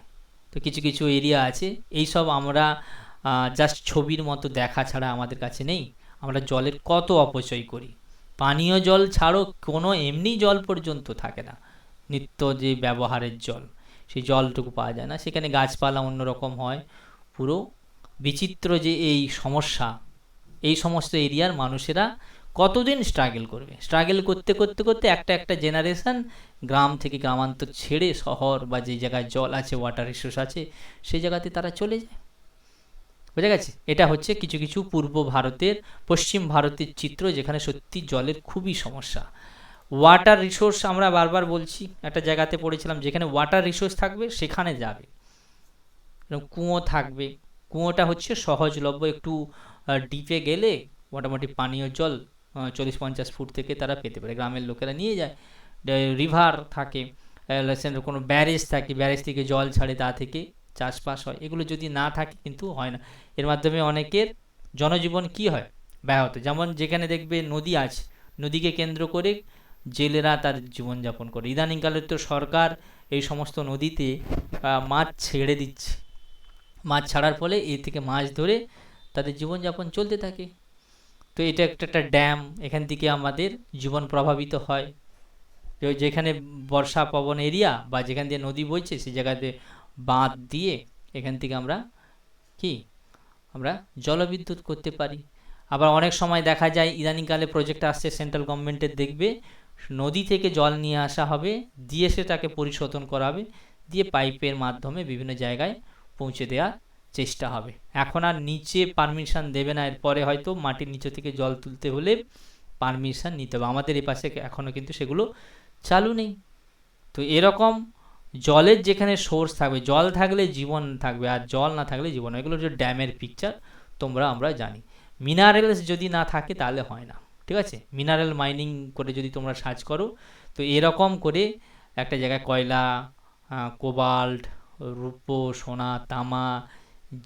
Speaker 1: তো কিছু কিছু এরিয়া আছে, এইসব আমরা জাস্ট ছবির মতো দেখা ছাড়া আমাদের কাছে নেই। আমরা জলের কত অপচয় করি, পানীয় জল ছাড়ো কোনো এমনি জল পর্যন্ত থাকে না, নিত্য যে ব্যবহারের জল, সেই জলটুকু পাওয়া যায় না। সেখানে গাছপালা অন্যরকম হয়, পুরো বিচিত্র যে এই সমস্যা, এই সমস্ত এরিয়ার মানুষেরা কতদিন স্ট্রাগল করবে, স্ট্রাগল করতে করতে করতে একটা একটা জেনারেশন গ্রাম থেকে গ্রামান্তর ছেড়ে শহর বা যে জায়গায় জল আছে, ওয়াটার রিসোর্স আছে, সেই জায়গাতে তারা চলে যায়। বোঝা গেছে? এটা হচ্ছে কিছু কিছু পূর্ব ভারতের, পশ্চিম ভারতের চিত্র, যেখানে সত্যি জলের খুবই সমস্যা। ওয়াটার রিসোর্স আমরা বারবার বলছি, একটা জায়গাতে পড়েছিলাম, যেখানে ওয়াটার রিসোর্স থাকবে সেখানে যাবে। কুয়ো থাকবে, কুয়োটা হচ্ছে সহজলভ্য, একটু ডিপে গেলে মোটামুটি পানীয় জল 40-50 ফুট থেকে তারা পেতে পারে, গ্রামের লোকেরা নিয়ে যায়। রিভার থাকে, কোনো ব্যারেজ থাকে, ব্যারেজ থেকে জল ছাড়ে, তা থেকে চাষবাস হয়। এগুলো যদি না থাকে কিন্তু হয় না। এর মাধ্যমে অনেকের জনজীবন কি হয়, ব্যাহত। যেমন যেখানে দেখবে নদী আছে, নদীকে কেন্দ্র করে জেলেরা তার জীবনযাপন করে। ইদানিংকালে তো সরকার এই সমস্ত নদীতে মাছ ছেড়ে দিচ্ছে, মাছ ছাড়ার ফলে এ থেকে মাছ ধরে তাদের জীবনযাপন চলতে থাকে। তো এটা একটা ড্যাম, এখান থেকে আমাদের জীবন প্রভাবিত হয়। যেখানে বর্ষা পবন এরিয়া বা যেখান দিয়ে নদী বইছে, সেই জায়গাতে বাঁধ দিয়ে এখান থেকে আমরা আমরা জলবিদ্যুৎ করতে পারি। আবার অনেক সময় দেখা যায়, ইদানিংকালে প্রজেক্ট আসছে সেন্ট্রাল গভর্নমেন্টের, দেখবে নদী থেকে জল নিয়ে আসা হবে, দিয়ে সেটাকে পরিশোধন করা হবে, দিয়ে পাইপের মাধ্যমে বিভিন্ন জায়গায় পৌঁছে দেওয়ার চেষ্টা হবে। এখন আর নিচে পারমিশন দেবে না, এরপরে হয়তো মাটির নিচে থেকে জল তুলতে হলে পারমিশন নিতে হবে। আমাদের এই পাশে এখনও কিন্তু সেগুলো চালু নেই। তো এরকম জলের যেখানে সোর্স থাকবে, জল থাকলে জীবন থাকবে, আর জল না থাকলে জীবন। এগুলো হচ্ছে ড্যামের পিকচার, আমরা জানি। মিনারেলস যদি না থাকে তাহলে হয় না, ঠিক আছে? মিনারেল মাইনিং করে যদি তোমরা সার্চ করো, তো এরকম করে একটা জায়গায় কয়লা, কোবাল্ট, রূপো, সোনা, তামা,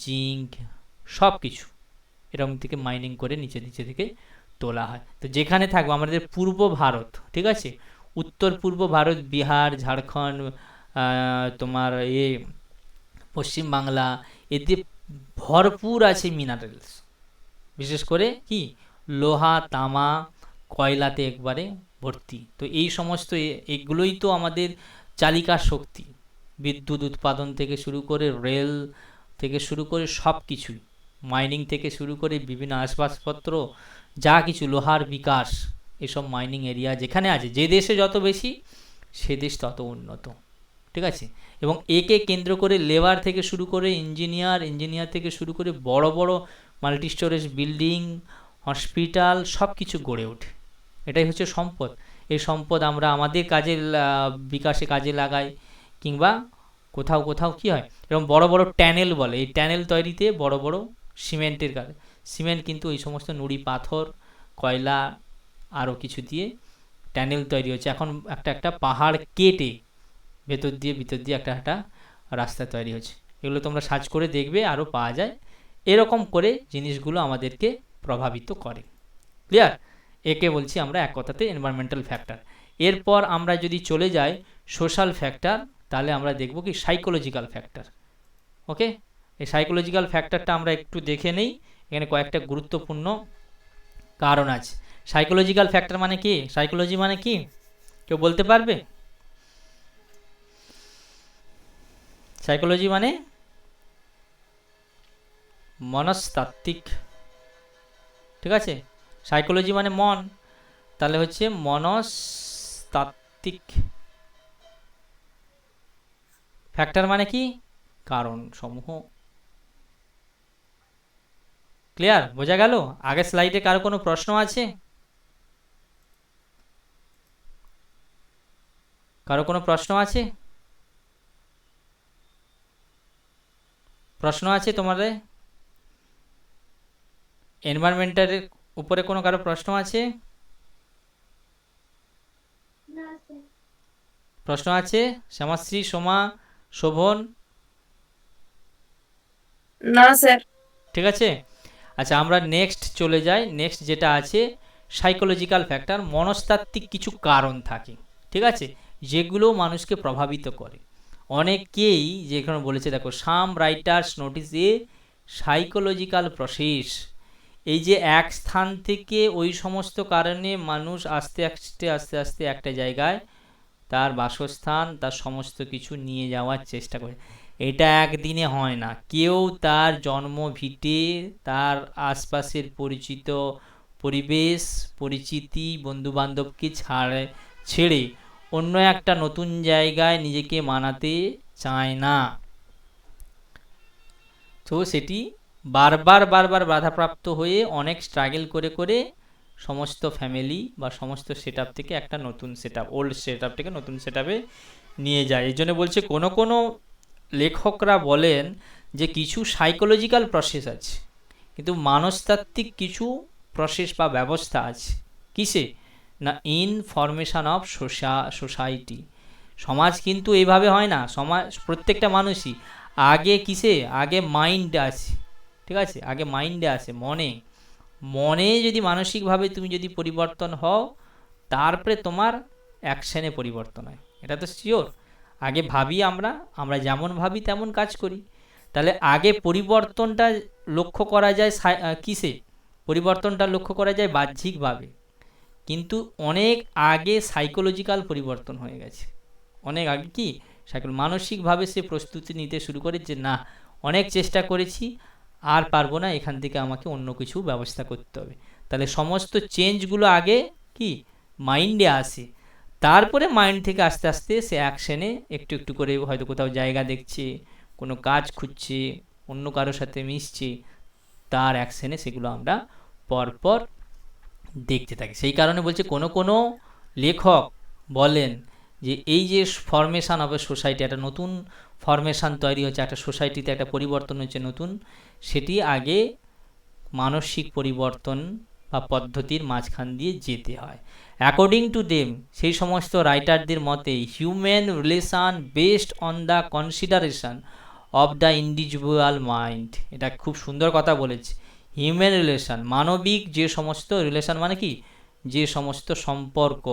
Speaker 1: জিঙ্ক, সব কিছু এরকম থেকে মাইনিং করে নিচে নিচে থেকে তোলা হয়। তো যেখানে থাকবে আমাদের পূর্ব ভারত, ঠিক আছে, উত্তর পূর্ব ভারত, বিহার, ঝাড়খণ্ড, তোমার পশ্চিম বাংলা, এতে ভরপুর আছে মিনারেলস, বিশেষ করে কি লোহা, তামা, কয়লাতে একবারে ভর্তি। তো এই সমস্ত এগুলোই তো আমাদের চালিকা শক্তি, বিদ্যুৎ উৎপাদন থেকে শুরু করে, রেল থেকে শুরু করে সব কিছুই, মাইনিং থেকে শুরু করে বিভিন্ন আসবাবপত্র, যা কিছু লোহার বিকাশ, এসব মাইনিং এরিয়া যেখানে আছে, যে দেশে যত বেশি সে দেশ তত উন্নত, ঠিক আছে? এবং একে কেন্দ্র করে লেবার থেকে শুরু করে ইঞ্জিনিয়ার থেকে শুরু করে বড় বড় মাল্টি স্টোরেজ বিল্ডিং, হসপিটাল, সব কিছু গড়ে ওঠে। এটাই হচ্ছে সম্পদ। এই সম্পদ আমরা আমাদের কাজে বিকাশে কাজে লাগাই, কিংবা কোথাও কোথাও কী হয় এরকম বড় বড় ট্যানেল বলে, এই ট্যানেল তৈরিতে বড় বড় সিমেন্টের কাজ, সিমেন্ট কিন্তু এই সমস্ত নুড়ি পাথর কয়লা আরও কিছু দিয়ে ট্যানেল তৈরি হচ্ছে। এখন একটা একটা পাহাড় কেটে ভিতর দিয়ে একটা একটা রাস্তা তৈরি হচ্ছে। এগুলো তোমরা সার্চ করে দেখবে, আরও পাওয়া যায়। এরকম করে জিনিসগুলো আমাদেরকে প্রভাবিত করে। ক্লিয়ার? একে বলছি আমরা এক কথাতে এনভায়রনমেন্টাল ফ্যাক্টর। এরপর আমরা যদি চলে যাই সোশ্যাল ফ্যাক্টর, তাহলে আমরা দেখব কি সাইকোলজিক্যাল ফ্যাক্টর। ওকে, এই সাইকোলজিক্যাল ফ্যাক্টরটা আমরা একটু দেখে নেই। এখানে কয়েকটা গুরুত্বপূর্ণ কারণ আছে। সাইকোলজিক্যাল ফ্যাক্টর মানে কি? সাইকোলজি মানে কি কেউ বলতে পারবে? সাইকোলজি মানে মনস্তাত্ত্বিক, ঠিক আছে? সাইকোলজি মানে মন, তাহলে হচ্ছে মনস্তাত্ত্বিক। ফ্যাক্টর মানে কি? কারণ সমূহ। ক্লিয়ার? বোঝা গেল? আগের স্লাইডে কারো কোনো প্রশ্ন আছে? কারো কোনো প্রশ্ন আছে? প্রশ্ন আছে তোমাদের এনভায়রনমেন্টের উপরে কোনো কারো প্রশ্ন আছে? প্রশ্ন আছে? শ্যামাশ্রী, সোমা, শোভন?
Speaker 2: না স্যার।
Speaker 1: ঠিক আছে, আচ্ছা আমরা নেক্সট চলে যাই। নেক্সট যেটা আছে সাইকোলজিক্যাল ফ্যাক্টর, মনস্তাত্ত্বিক কিছু কারণ থাকে, ঠিক আছে, যেগুলো মানুষকে প্রভাবিত করে। অনেকেই যেখানে বলেছে, দেখো some writers notice a psychological process, এই যে এক স্থান থেকে ওই সমস্ত কারণে মানুষ আস্তে আস্তে আস্তে আস্তে একটা জায়গায় তার বাসস্থান, তার সমস্ত কিছু নিয়ে যাওয়ার চেষ্টা করে। এটা একদিনে হয় না। কেউ তার জন্মভিটে, তার আশপাশের পরিচিত পরিবেশ, পরিচিতি, বন্ধুবান্ধবকে ছেড়ে অন্য একটা নতুন জায়গায় নিজেকে মানাতে চায় না। তো সেটি বারবার বারবার বাধাপ্রাপ্ত হয়ে অনেক স্ট্রাগল করে করে সমস্ত ফ্যামিলি বা সমস্ত সেট থেকে একটা নতুন সেট ওল্ড সেট থেকে নতুন সেট নিয়ে যায়। এই জন্য বলছে কোনো কোনো লেখকরা বলেন যে কিছু সাইকোলজিক্যাল প্রসেস আছে, কিন্তু মনস্তাত্ত্বিক কিছু প্রসেস বা ব্যবস্থা আছে। কিসে না? In formation of society. সমাজ কিন্তু এইভাবে হয় না। সমাজ প্রত্যেকটা মানুষই আগে কিসে? আগে মাইন্ড আছে, ঠিক আছে, আগে মাইন্ডে আছে, মনে। মনে যদি মানসিকভাবে তুমি যদি পরিবর্তন হও, তারপরে তোমার অ্যাকশানে পরিবর্তন হয়, এটা তো শিওর। আগে ভাবি আমরা, আমরা যেমন ভাবি তেমন কাজ করি। তাহলে আগে পরিবর্তনটা লক্ষ্য করা যায় কিসে? পরিবর্তনটা লক্ষ্য করা যায় বাহ্যিকভাবে, কিন্তু অনেক আগে সাইকোলজিক্যাল পরিবর্তন হয়ে গেছে। অনেক আগে কি মানসিকভাবে সে প্রস্তুতি নিতে শুরু করে যে না, অনেক চেষ্টা করেছি, আর পারবো না, এখান থেকে আমাকে অন্য কিছু ব্যবস্থা করতে হবে। তাহলে সমস্ত চেঞ্জগুলো আগে কি মাইন্ডে আসে, তারপরে মাইন্ড থেকে আস্তে আস্তে সে অ্যাকশনে একটু একটু করে হয়তো কোথাও জায়গা দেখছে, কোনো কাজ খুঁজছে, অন্য কারোর সাথে মিশছে, তার অ্যাকশনে সেগুলো আমরা পরপর দেখতে থাকি। সেই কারণে বলছে কোনো কোনো লেখক বলেন যে এই যে ফরমেশান হবে সোসাইটি, একটা নতুন ফরমেশান তৈরি হচ্ছে, একটা সোসাইটিতে একটা পরিবর্তন হচ্ছে নতুন, সেটি আগে মানসিক পরিবর্তন বা পদ্ধতির মাঝখান দিয়ে যেতে হয়। অ্যাকর্ডিং টু দেম, সেই সমস্ত রাইটারদের মতে, human relation based on the consideration of the individual mind. এটা খুব সুন্দর কথা বলেছে। হিউম্যান রিলেশান, মানবিক যে সমস্ত রিলেশান মানে কি, যে সমস্ত সম্পর্ক,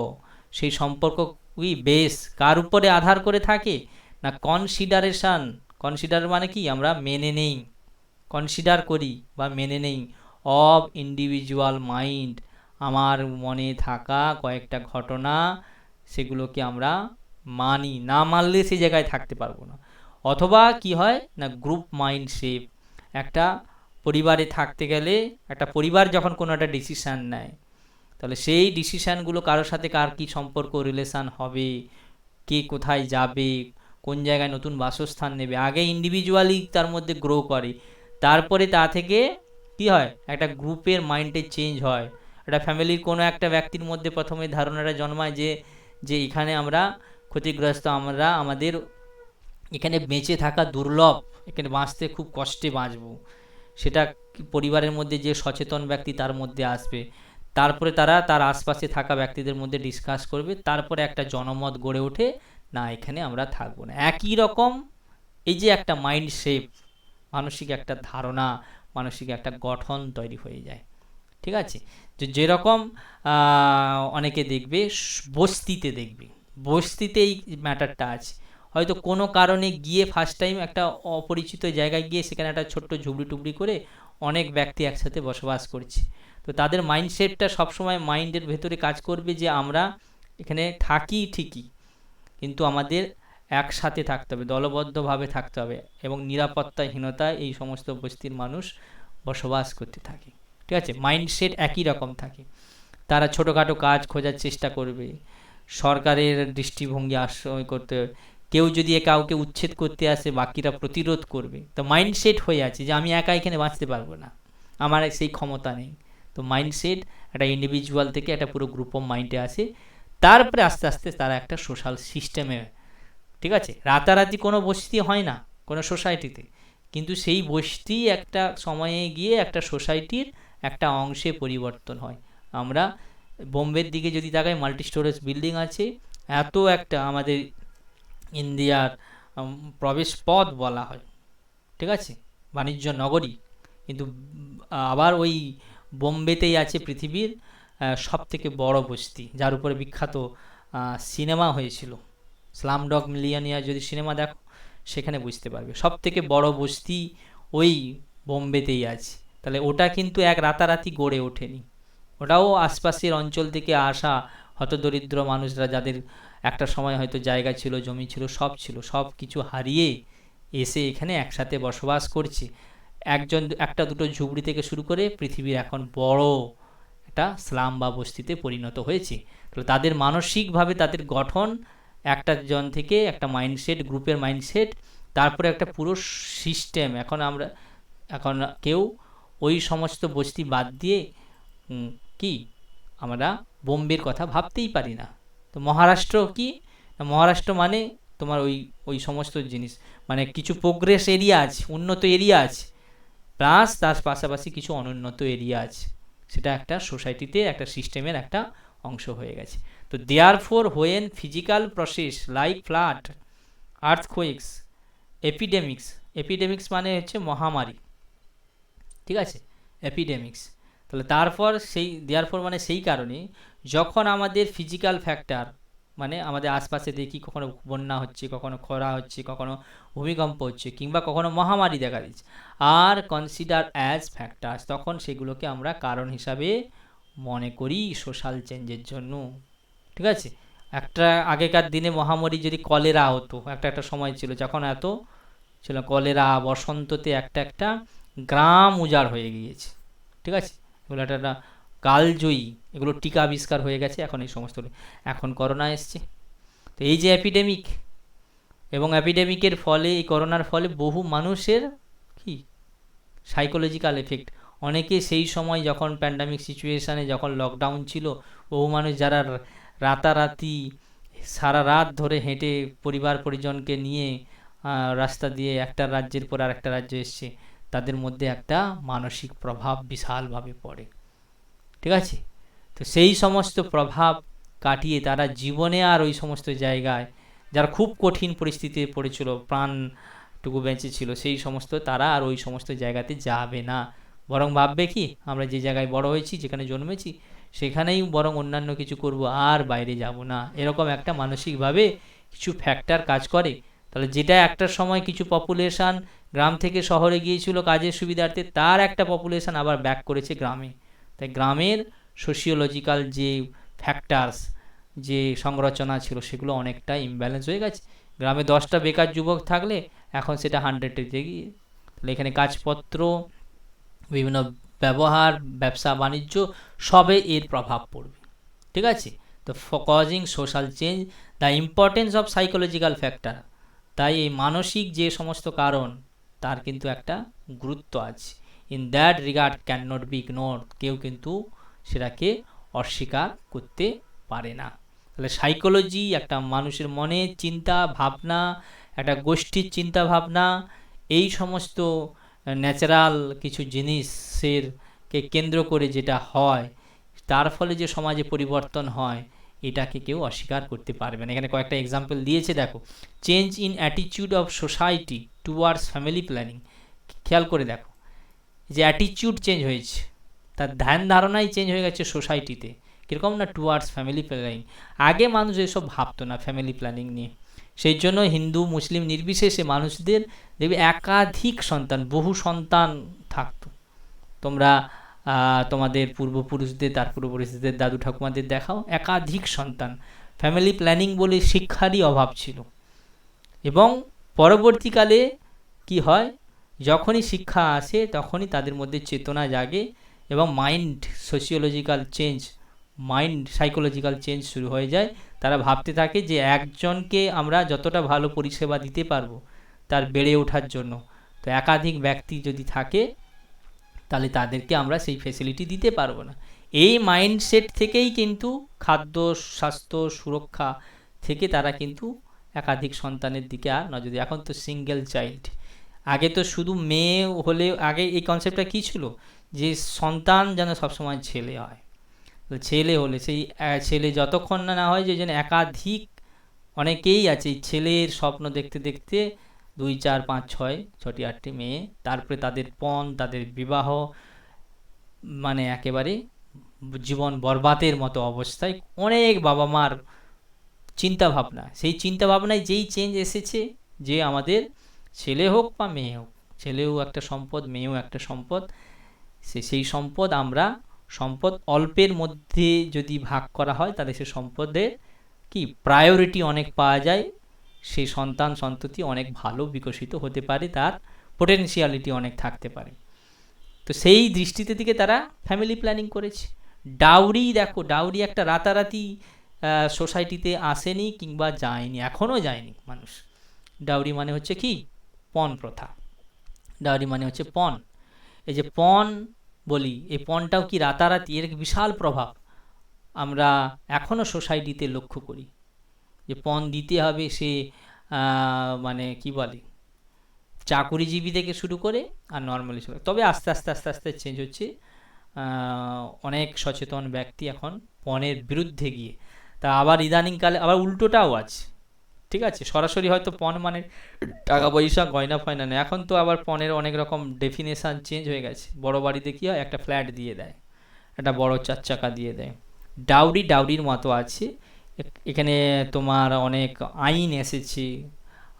Speaker 1: সেই সম্পর্ক কি বেস কার উপরে আধার করে থাকে না কনসিডারেশান। কনসিডার মানে কি? আমরা মেনে নেই, কনসিডার করি বা মেনে নেই অব ইন্ডিভিজুয়াল মাইন্ড, আমার মনে থাকা কয়েকটা ঘটনা, সেগুলোকে আমরা মানি, না মানলে সেই জায়গায় থাকতে পারবো না। অথবা কি হয় না গ্রুপ মাইন্ড শেপ, একটা পরিবারে থাকতে গেলে একটা পরিবার যখন কোনো একটা ডিসিশান নেয়, তাহলে সেই ডিসিশানগুলো কারোর সাথে কার কী সম্পর্ক রিলেশান হবে, কে কোথায় যাবে, কোন জায়গায় নতুন বাসস্থান নেবে, আগে ইন্ডিভিজুয়ালি তার মধ্যে গ্রো করে, তারপরে তা থেকে কি হয় একটা গ্রুপের মাইন্ডে চেঞ্জ হয়, একটা ফ্যামিলির কোনো একটা ব্যক্তির মধ্যে প্রথমে ধারণাটা জন্মায় যে যে এখানে আমরা ক্ষতিগ্রস্ত, আমরা আমাদের এখানে বেঁচে থাকা দুর্লভ, এখানে বাঁচতে খুব কষ্টে বাঁচবো। সেটা পরিবারের মধ্যে যে সচেতন ব্যক্তি তার মধ্যে আসবে, তারপরে তারা তার আশপাশে থাকা ব্যক্তিদের মধ্যে ডিসকাস করবে, তারপরে একটা জনমত গড়ে ওঠে, না এখানে আমরা থাকবো না। একই রকম এই যে একটা মাইন্ড শেপ, মানসিক একটা ধারণা, মানসিক একটা গঠন তৈরি হয়ে যায়। ঠিক আছে, যে যেরকম অনেকে দেখবে বস্তিতে, দেখবে বস্তিতে এই ম্যাটারটা আছে। হয়তো কোনো কারণে গিয়ে ফার্স্ট টাইম একটা অপরিচিত জায়গায় গিয়ে সেখানে একটা ছোট্ট ঝুবড়ি টুবড়ি করে অনেক ব্যক্তি একসাথে বসবাস করছে। তো তাদের মাইন্ডসেটটা সবসময় মাইন্ডের ভেতরে কাজ করবে যে আমরা এখানে থাকি ঠিকই, কিন্তু আমাদের একসাথে থাকতে হবে, দলবদ্ধভাবে থাকতে হবে, এবং নিরাপত্তাহীনতায় এই সমস্ত বস্তির মানুষ বসবাস করতে থাকে। ঠিক আছে, মাইন্ডসেট একই রকম থাকে। তারা ছোটোখাটো কাজ খোঁজার চেষ্টা করবে, সরকারের দৃষ্টিভঙ্গি আশ্রয় করতে, কেউ যদি কাউকে উচ্ছেদ করতে আসে বাকিরা প্রতিরোধ করবে। তো মাইন্ডসেট হয়ে আছে যে আমি একা এখানে বাঁচতে পারবো না, আমার সেই ক্ষমতা নেই। তো মাইন্ডসেট একটা ইন্ডিভিজুয়াল থেকে একটা পুরো গ্রুপ অফ মাইন্ডে আসে, তারপরে আস্তে আস্তে তারা একটা সোশ্যাল সিস্টেমে, ঠিক আছে, রাতারাতি কোনো বস্তি হয় না কোনো সোসাইটিতে, কিন্তু সেই বস্তি একটা সময়ে গিয়ে একটা সোসাইটির একটা অংশে পরিবর্তন হয়। আমরা বোম্বের দিকে যদি তাকাই, মাল্টি স্টোরেজ বিল্ডিং আছে, এত একটা আমাদের ইন্ডিয়ার প্রবেশ পথ বলা হয়, ঠিক আছে, বাণিজ্য নগরী। কিন্তু আবার ওই বোম্বেতেই আছে পৃথিবীর সব থেকে বড় বস্তি, যার উপরে বিখ্যাত সিনেমা হয়েছিল স্লামডগ মিলিয়নিয়ার। যদি সিনেমা দেখো সেখানে বুঝতে পারবে সব থেকে বড় বস্তি ওই বোম্বেতেই আছে। তাহলে ওটা কিন্তু এক রাতারাতি গড়ে ওঠেনি, ওটাও আশপাশের অঞ্চল থেকে আসা হতদরিদ্র মানুষরা, যাদের একটা সময় হয়তো জায়গা ছিল, জমি ছিল, সব কিছু হারিয়ে এসে এখানে একসাথে বসবাস করছে। একজন একটা দুটো ঝুপড়ি থেকে শুরু করে পৃথিবীর এখন বড় একটা স্লাম বা বস্তিতে পরিণত হয়েছে। তাহলে তাদের মানসিকভাবে তাদের গঠন একটা জন থেকে একটা মাইন্ডসেট, গ্রুপের মাইন্ডসেট, তারপরে একটা পুরো সিস্টেম। এখন কেউ ওই সমস্ত বস্তি বাদ দিয়ে কি আমরা বোম্বের কথা ভাবতেই পারি না। তো মহারাষ্ট্র কি, মহারাষ্ট্র মানে তোমার ওই সমস্ত জিনিস, মানে কিছু প্রোগ্রেস এরিয়া আছে, উন্নত এরিয়া আছে, প্লাস তার পাশাপাশি কিছু অনুন্নত এরিয়া আছে। সেটা একটা সোসাইটিতে একটা সিস্টেমের একটা অংশ হয়ে গেছে। তো therefore when physical process like flood, earthquakes, epidemics মানে হচ্ছে মহামারী, ঠিক আছে, এপিডেমিক্স। তাহলে তারপর সেই দেয়ারফোর মানে সেই কারণে যখন আমাদের ফিজিক্যাল ফ্যাক্টর, মানে আমাদের আশপাশে দেখি কখনো বন্যা হচ্ছে, কখনো খরা হচ্ছে, কখনো ভূমিকম্প হচ্ছে, কিংবা কখনো মহামারী দেখা দিচ্ছে, আর কনসিডার অ্যাজ ফ্যাক্টরস, তখন সেগুলোকে আমরা কারণ হিসাবে মনে করি সোশ্যাল চেঞ্জের জন্য। ঠিক আছে, একটা আগেকার দিনে মহামারী যদি কলেরা হতো, একটা সময় ছিল যখন এত ছিল কলেরা, বসন্ততে একটা গ্রাম উজাড় হয়ে গিয়েছে। ঠিক আছে, এগুলো একটা কালজয়ী, এগুলো টিকা আবিষ্কার হয়ে গেছে এখন এই সমস্ত। এখন করোনা এসছে, তো এই যে অ্যাপিডেমিক, এবং অ্যাপিডেমিকের ফলে, এই করোনার ফলে বহু মানুষের কি সাইকোলজিক্যাল এফেক্ট। অনেকে সেই সময় যখন প্যান্ডামিক সিচুয়েশানে, যখন লকডাউন ছিল, বহু মানুষ যারা রাতারাতি সারা রাত ধরে হেঁটে পরিবার পরিজনকে নিয়ে রাস্তা দিয়ে একটা রাজ্যের পর আর একটা রাজ্য এসছে, তাদের মধ্যে একটা মানসিক প্রভাব বিশালভাবে পড়ে। ঠিক আছে, তো সেই সমস্ত প্রভাব কাটিয়ে তারা জীবনে আর ওই সমস্ত জায়গায়, যারা খুব কঠিন পরিস্থিতিতে পড়েছিল, প্রাণটুকু বেঁচে ছিল, সেই সমস্ত তারা আর ওই সমস্ত জায়গাতে যাবে না। বরং ভাববে কি, আমরা যে জায়গায় বড় হয়েছি, যেখানে জন্মেছি, সেখানেই বরং অন্যান্য কিছু করব, আর বাইরে যাব না। এরকম একটা মানসিকভাবে কিছু ফ্যাক্টর কাজ করে। তাহলে যেটা একটা সময় কিছু পপুলেশান গ্রাম থেকে শহরে গিয়েছিল কাজের সুবিধার্থে, তার একটা পপুলেশান আবার ব্যাক করেছে গ্রামে। তাই গ্রামের সোশিওলজিক্যাল যে ফ্যাক্টরস, যে সংরচনা ছিল, সেগুলো অনেকটা ইমব্যালেন্স হয়ে গেছে। গ্রামে 10টা বেকার যুবক থাকলে এখন সেটা 100-এ গিয়ে, তাহলে এখানে কাজপত্র, বিভিন্ন ব্যবহার, ব্যবসা বাণিজ্য, সবে এর প্রভাব পড়বে। ঠিক আছে, তো causing social change, the importance of psychological factor. তাই এই মানসিক যে সমস্ত কারণ, তার কিন্তু একটা গুরুত্ব আছে। In that regard can not be ignore, কেউ কিন্তু সেটাকে অস্বীকার করতে পারে না। তাহলে সাইকোলজি একটা মানুষের মনে চিন্তা ভাবনা, একটা গোষ্ঠীর চিন্তা ভাবনা, এই সমস্ত ন্যাচারাল কিছু জিনিসের কে কেন্দ্র করে যেটা হয়, তার ফলে যে সমাজে পরিবর্তন হয়, এটাকে কেউ অস্বীকার করতে পারবে না। এখানে কয়েকটা এক্সাম্পল দিয়েছে, দেখো, change in attitude of society towards family planning. খেয়াল করে দেখো, যে অ্যাটিটিউড চেঞ্জ হয়েছে, তার ধ্যান ধারণাই চেঞ্জ হয়ে গেছে সোসাইটিতে। কীরকম না, টুয়ার্ডস ফ্যামিলি প্ল্যানিং। আগে মানুষ এসব ভাবতো না ফ্যামিলি প্ল্যানিং নিয়ে। সেই জন্য হিন্দু মুসলিম নির্বিশেষে মানুষদের দেখবে একাধিক সন্তান, বহু সন্তান থাকতো। তোমরা তোমাদের পূর্বপুরুষদের, তার পূর্বপুরুষদের দাদু ঠাকুমাদের দেখাও, একাধিক সন্তান। ফ্যামিলি প্ল্যানিং বলে শিক্ষারই অভাব ছিল। এবং পরবর্তীকালে কি হয়, যখনই শিক্ষা আসে তখনই তাদের মধ্যে চেতনা জাগে এবং mind sociological change, mind psychological change শুরু হয়ে যায়। তারা ভাবতে থাকে যে একজনকে আমরা যতটা ভালো পরিষেবা দিতে পারবো তার বেড়ে ওঠার জন্য, তো একাধিক ব্যক্তি যদি থাকে তাহলে তাদেরকে আমরা সেই ফেসিলিটি দিতে পারবো না। এই মাইন্ডসেট থেকেই কিন্তু খাদ্য, স্বাস্থ্য, সুরক্ষা থেকে তারা কিন্তু একাধিক সন্তানের দিকে আর নজর দেয়। এখন তো সিঙ্গেল চাইল্ড, আগে তো শুধু মেয়ে হলে, আগে এই কনসেপ্টটা কী ছিল, যে সন্তান যেন সবসময় ছেলে হয়। তো ছেলে হলে সেই ছেলে যতক্ষণ না হয়, যে যেন একাধিক, অনেকেই আছে এই ছেলের স্বপ্ন দেখতে দেখতে 2, 4, 5, 6, 6টি 8টি মেয়ে, তারপরে তাদের পণ, তাদের বিবাহ, মানে একেবারে জীবন বরবাদের মতো অবস্থায় অনেক বাবা মার চিন্তা ভাবনা। সেই চিন্তা ভাবনায় যেই চেঞ্জ এসেছে, যে আমাদের ছেলে হোক বা মেয়ে হোক, ছেলেও একটা সম্পদ, মেয়েও একটা সম্পদ, সেই সম্পদ আমরা, সম্পদ অল্পের মধ্যে যদি ভাগ করা হয় তাহলে সে সম্পদের কি প্রায়োরিটি অনেক পাওয়া যায়, সেই সন্তান সন্ততি অনেক ভালো বিকশিত হতে পারে, তার পোটেনশিয়ালিটি অনেক থাকতে পারে। তো সেই দৃষ্টিতে দিকে তারা ফ্যামিলি প্ল্যানিং করেছে। ডাউরি দেখো, ডাউরি একটা রাতারাতি সোসাইটিতে আসেনি কিংবা যায়নি, এখনও যায়নি মানুষ। ডাউরি মানে হচ্ছে কি, পণ প্রথা। ডাউরি মানে হচ্ছে পণ। এই যে পণ বলি, এই পণটাও কি রাতারাতি, এর বিশাল প্রভাব আমরা এখনও সোসাইটিতে লক্ষ্য করি, যে পণ দিতে হবে। সে মানে কি বলে, চাকুরিজীবী থেকে শুরু করে আর নর্মালি সবাই। তবে আস্তে আস্তে আস্তে আস্তে চেঞ্জ হচ্ছে। অনেক সচেতন ব্যক্তি এখন পণের বিরুদ্ধে গিয়ে, তা আবার ইদানিংকালে আবার উল্টোটাও আছে। ঠিক আছে, সরাসরি হয়তো পণ মানে টাকা পয়সা গয়না ফয়না নেই, এখন তো আবার পণের অনেক রকম ডেফিনেশান চেঞ্জ হয়ে গেছে। বড় বাড়িতে কী হয়, একটা ফ্ল্যাট দিয়ে দেয়, একটা বড় 4 চাকা দিয়ে দেয়। ডাউরি, ডাউরির মতো আছে। এখানে তোমার অনেক আইন এসেছে,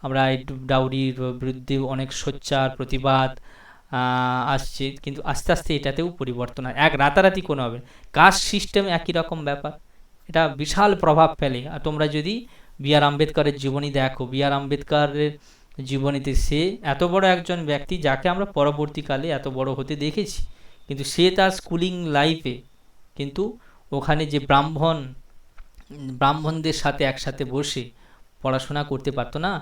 Speaker 1: আমরা এই ডাউরির বিরুদ্ধে অনেক সোচ্চার প্রতিবাদ আসছে, কিন্তু আস্তে আস্তে এটাতেও পরিবর্তন হয়। এক রাতারাতি কোনো হবে, কাস্ট সিস্টেম একই রকম ব্যাপার, এটা বিশাল প্রভাব ফেলে। আর তোমরা যদি বি.আর. আম্বেদকরের জীবনী দেখো, বি.আর. আম্বেদকরের জীবনীতে সে এত বড় একজন ব্যক্তি যাকে আমরা পরবর্তীকালে এত বড় হতে দেখেছি, কিন্তু সে তার স্কুলিং লাইফে কিন্তু ওখানে যে ব্রাহ্মণদের সাথে একসাথে বসে পড়াশোনা করতে পারতো না।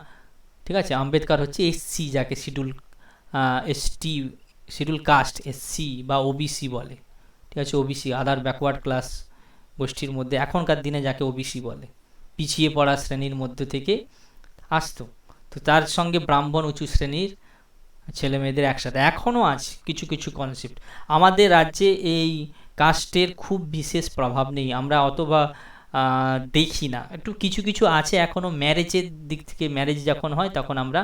Speaker 1: ঠিক আছে, আম্বেদকর হচ্ছে এসসি, যাকে শিডিউল কাস্ট, এসসি বা ওবিসি বলে। ঠিক আছে, ওবিসি আদার ব্যাকওয়ার্ড ক্লাস গোষ্ঠীর মধ্যে এখনকার দিনে যাকে ওবিসি বলে, পিছিয়ে পড়া শ্রেণীর মধ্যে থেকে আসতো। তো তার সঙ্গে ব্রাহ্মণ উঁচু শ্রেণীর ছেলে মেয়েদের একসাথে এখনও আছে কিছু কিছু কনসেপ্ট। আমাদের রাজ্যে এই কাস্টের খুব বিশেষ প্রভাব নেই, আমরা অথবা দেখি না, একটু কিছু কিছু আছে এখনও। ম্যারেজের দিক থেকে, ম্যারেজ যখন হয় তখন আমরা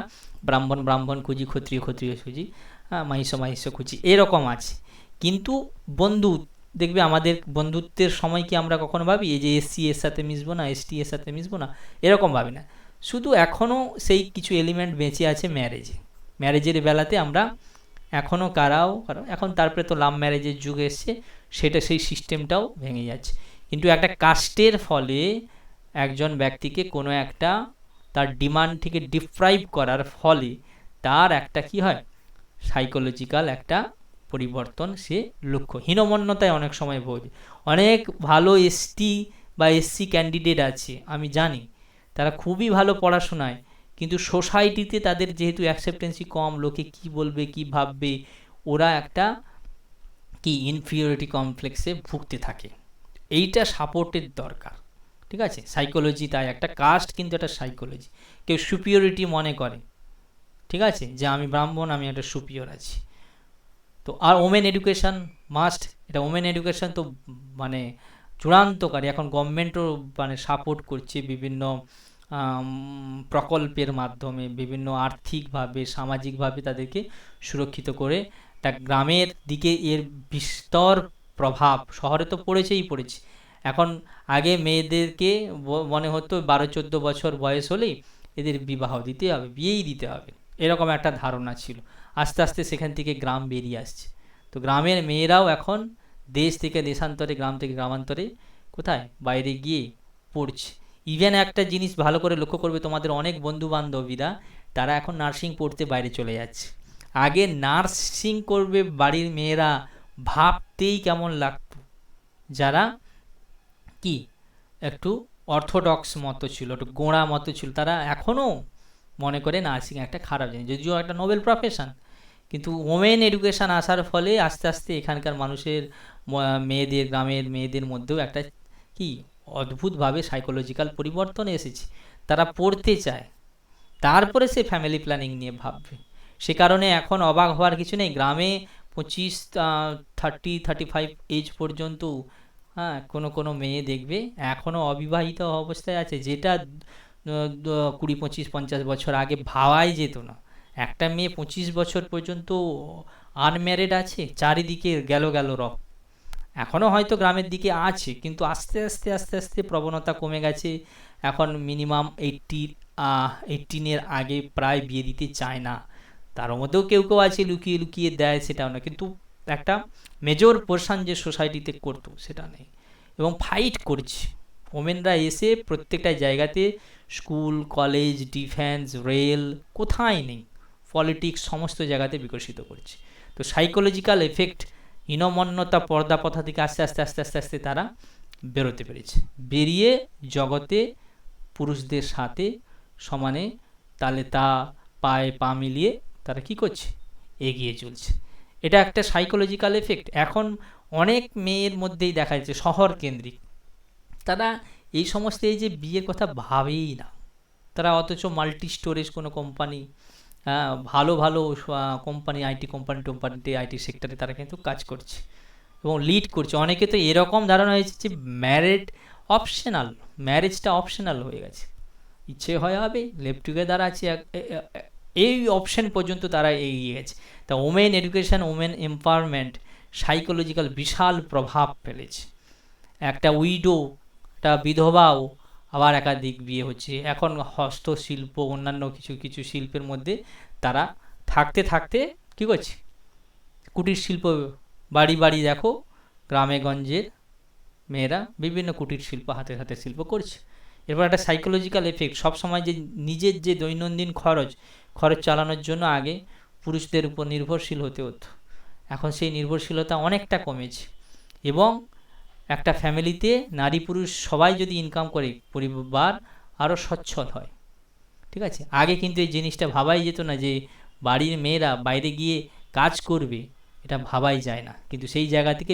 Speaker 1: ব্রাহ্মণ খুঁজি, ক্ষত্রিয় খুঁজি, মাহিষ্য খুঁজি, এরকম আছে। কিন্তু বন্ধু দেখবে, আমাদের বন্ধুত্বের সময় কি আমরা কখনো ভাবি এই যে এসসি এর সাথে মিশবো না, এসটি এর সাথে মিশবো না, এরকম ভাবি না। শুধু এখনও সেই কিছু এলিমেন্ট বেঁচে আছে ম্যারেজের বেলাতে আমরা এখনও কারো এখন, তারপরে তো লাভ ম্যারেজের যুগ এসছে, সেই সিস্টেমটাও ভেঙে যাচ্ছে। কিন্তু একটা কাস্টের ফলে একজন ব্যক্তিকে কোনো একটা তার ডিমান্ড থেকে ডিপ্রাইভ করার ফলে তার একটা কি হয়, সাইকোলজিক্যাল একটা পরিবর্তন সে লক্ষ্য, হীনমন্যতায় অনেক সময় ভোগে। অনেক ভালো এসটি বা এসসি ক্যান্ডিডেট আছে, আমি জানি তারা খুবই ভালো পড়াশোনায়, কিন্তু সোসাইটিতে তাদের যেহেতু অ্যাকসেপ্টেন্সি কম, লোকে কি বলবে কি ভাববে, ওরা একটা কি ইনফিরিয়রিটি কমপ্লেক্সে ভুগতে থাকে। এইটা সাপোর্টের দরকার, ঠিক আছে। সাইকোলজি তাই একটা কাস্ট কিন্তু একটা সাইকোলজি। কেউ সুপিরিয়রিটি মনে করে, ঠিক আছে, যে আমি ব্রাহ্মণ, আমি একটা সুপিরিয়র আছি। তো আর ওমেন এডুকেশন মাস্ট, এটা ওমেন এডুকেশন তো মানে চূড়ান্তকারী। এখন গভর্নমেন্টও মানে সাপোর্ট করছে বিভিন্ন প্রকল্পের মাধ্যমে, বিভিন্ন আর্থিকভাবে সামাজিকভাবে তাদেরকে সুরক্ষিত করে। তা গ্রামের দিকে এর বিস্তর প্রভাব, শহরে তো পড়েছে। এখন আগে মেয়েদেরকে মনে হতো 12-14 বছর বয়স হলেই এদের বিবাহ দিতে হবে, বিয়েই দিতে হবে, এরকম একটা ধারণা ছিল। আস্তে আস্তে সেখান থেকে গ্রাম বেরিয়ে আসছে। তো গ্রামের মেয়েরাও এখন দেশ থেকে দেশান্তরে, গ্রাম থেকে গ্রামান্তরে, কোথায় বাইরে গিয়ে পড়ছে। ইভেন একটা জিনিস ভালো করে লক্ষ্য করবে, তোমাদের অনেক বন্ধু বান্ধবীরা তারা এখন নার্সিং পড়তে বাইরে চলে যাচ্ছে। আগে নার্সিং করবে বাড়ির মেয়েরা ভাবতেই কেমন লাগতো। যারা কি একটু অর্থোডক্স মতো ছিল, একটু গোঁড়া মতো ছিল, তারা এখনও মনে করে নার্সিং একটা খারাপ জিনিস, যদিও একটা নোবেল প্রফেশন। কিন্তু ওমেন এডুকেশন আসার ফলে আস্তে আস্তে এখানকার মানুষের মেয়েদের, গ্রামের মেয়েদের মধ্যেও একটা কি অদ্ভুতভাবে সাইকোলজিক্যাল পরিবর্তন এসেছে। তারা পড়তে চায়, তারপরে সে ফ্যামিলি প্ল্যানিং নিয়ে ভাববে। সে কারণে এখন অবাক হওয়ার কিছু নেই, গ্রামে 25-30-35 এজ পর্যন্ত, হ্যাঁ, কোনো মেয়ে দেখবে এখনও অবিবাহিত অবস্থায় আছে, যেটা 20-25-50 বছর আগে ভাবাই যেত না। একটা মেয়ে 25 বছর পর্যন্ত আনম্যারিড আছে, চারিদিকে গেল রক। এখনও হয়তো গ্রামের দিকে আছে, কিন্তু আস্তে আস্তে প্রবণতা কমে গেছে। এখন মিনিমাম 18-এর আগে প্রায় বিয়ে দিতে চায় না। তার মধ্যেও কেউ আছে লুকিয়ে লুকিয়ে দেয়, সেটাও না, কিন্তু একটা মেজর পোর্শন যে সোসাইটিতে করতো সেটা নেই। এবং ফাইট করছে ওমেনরা এসে প্রত্যেকটা জায়গাতে, স্কুল, কলেজ, ডিফেন্স, রেল, কোথায় নেই, পলিটিক্স, সমস্ত জায়গাতে বিকশিত করছে। তো সাইকোলজিক্যাল এফেক্ট, হীনমন্যতা, পর্দা প্রথা থেকে আস্তে তারা বেরোতে পেরেছে। বেরিয়ে জগতে পুরুষদের সাথে সমানে তালে পায়ে পা মিলিয়ে তারা কি করছে, এগিয়ে চলছে। এটা একটা সাইকোলজিক্যাল এফেক্ট। এখন অনেক মেয়ের মধ্যেই দেখা যাচ্ছে শহর কেন্দ্রিক, তারা এই সমস্ত এই যে বিয়ের কথা ভাবেই না। তারা অথচ মাল্টি স্টোরেজ কোনো কোম্পানি, ভালো কোম্পানি, আইটি কোম্পানিতে, আইটি সেক্টরে তারা কিন্তু কাজ করছে এবং লিড করছে। অনেকে তো এরকম ধারণা হয়েছে যে ম্যারেজটা অপশনাল হয়ে গেছে, ইচ্ছে হয় হবে, লিভ টুগেদার আছে, এই অপশন পর্যন্ত তারা এগিয়ে গেছে। তা women education, women empowerment psychological বিশাল প্রভাব ফেলেছে। একটা উইডো, একটা বিধবাও আবার একাধিক বিয়ে হচ্ছে। এখন হস্তশিল্প, অন্যান্য কিছু শিল্পের মধ্যে তারা থাকতে কী করছে, কুটির শিল্প, বাড়ি দেখো গ্রামে গঞ্জের মেয়েরা বিভিন্ন কুটির শিল্প, হাতে শিল্প করছে। এরপর একটা সাইকোলজিক্যাল এফেক্ট, সবসময় যে নিজের যে দৈনন্দিন খরচ চালানোর জন্য আগে পুরুষদের উপর নির্ভরশীল হতে হতো, এখন সেই নির্ভরশীলতা অনেকটা কমেছে। এবং একটা ফ্যামিলিতে নারী পুরুষ সবাই যদি ইনকাম করে, পরিবার আরও সচ্ছল হয়, ঠিক আছে। আগে কিন্তু এই জিনিসটা ভাবাই যেত না যে বাড়ির মেয়েরা বাইরে গিয়ে কাজ করবে, এটা ভাবাই যায় না। কিন্তু সেই জায়গা থেকে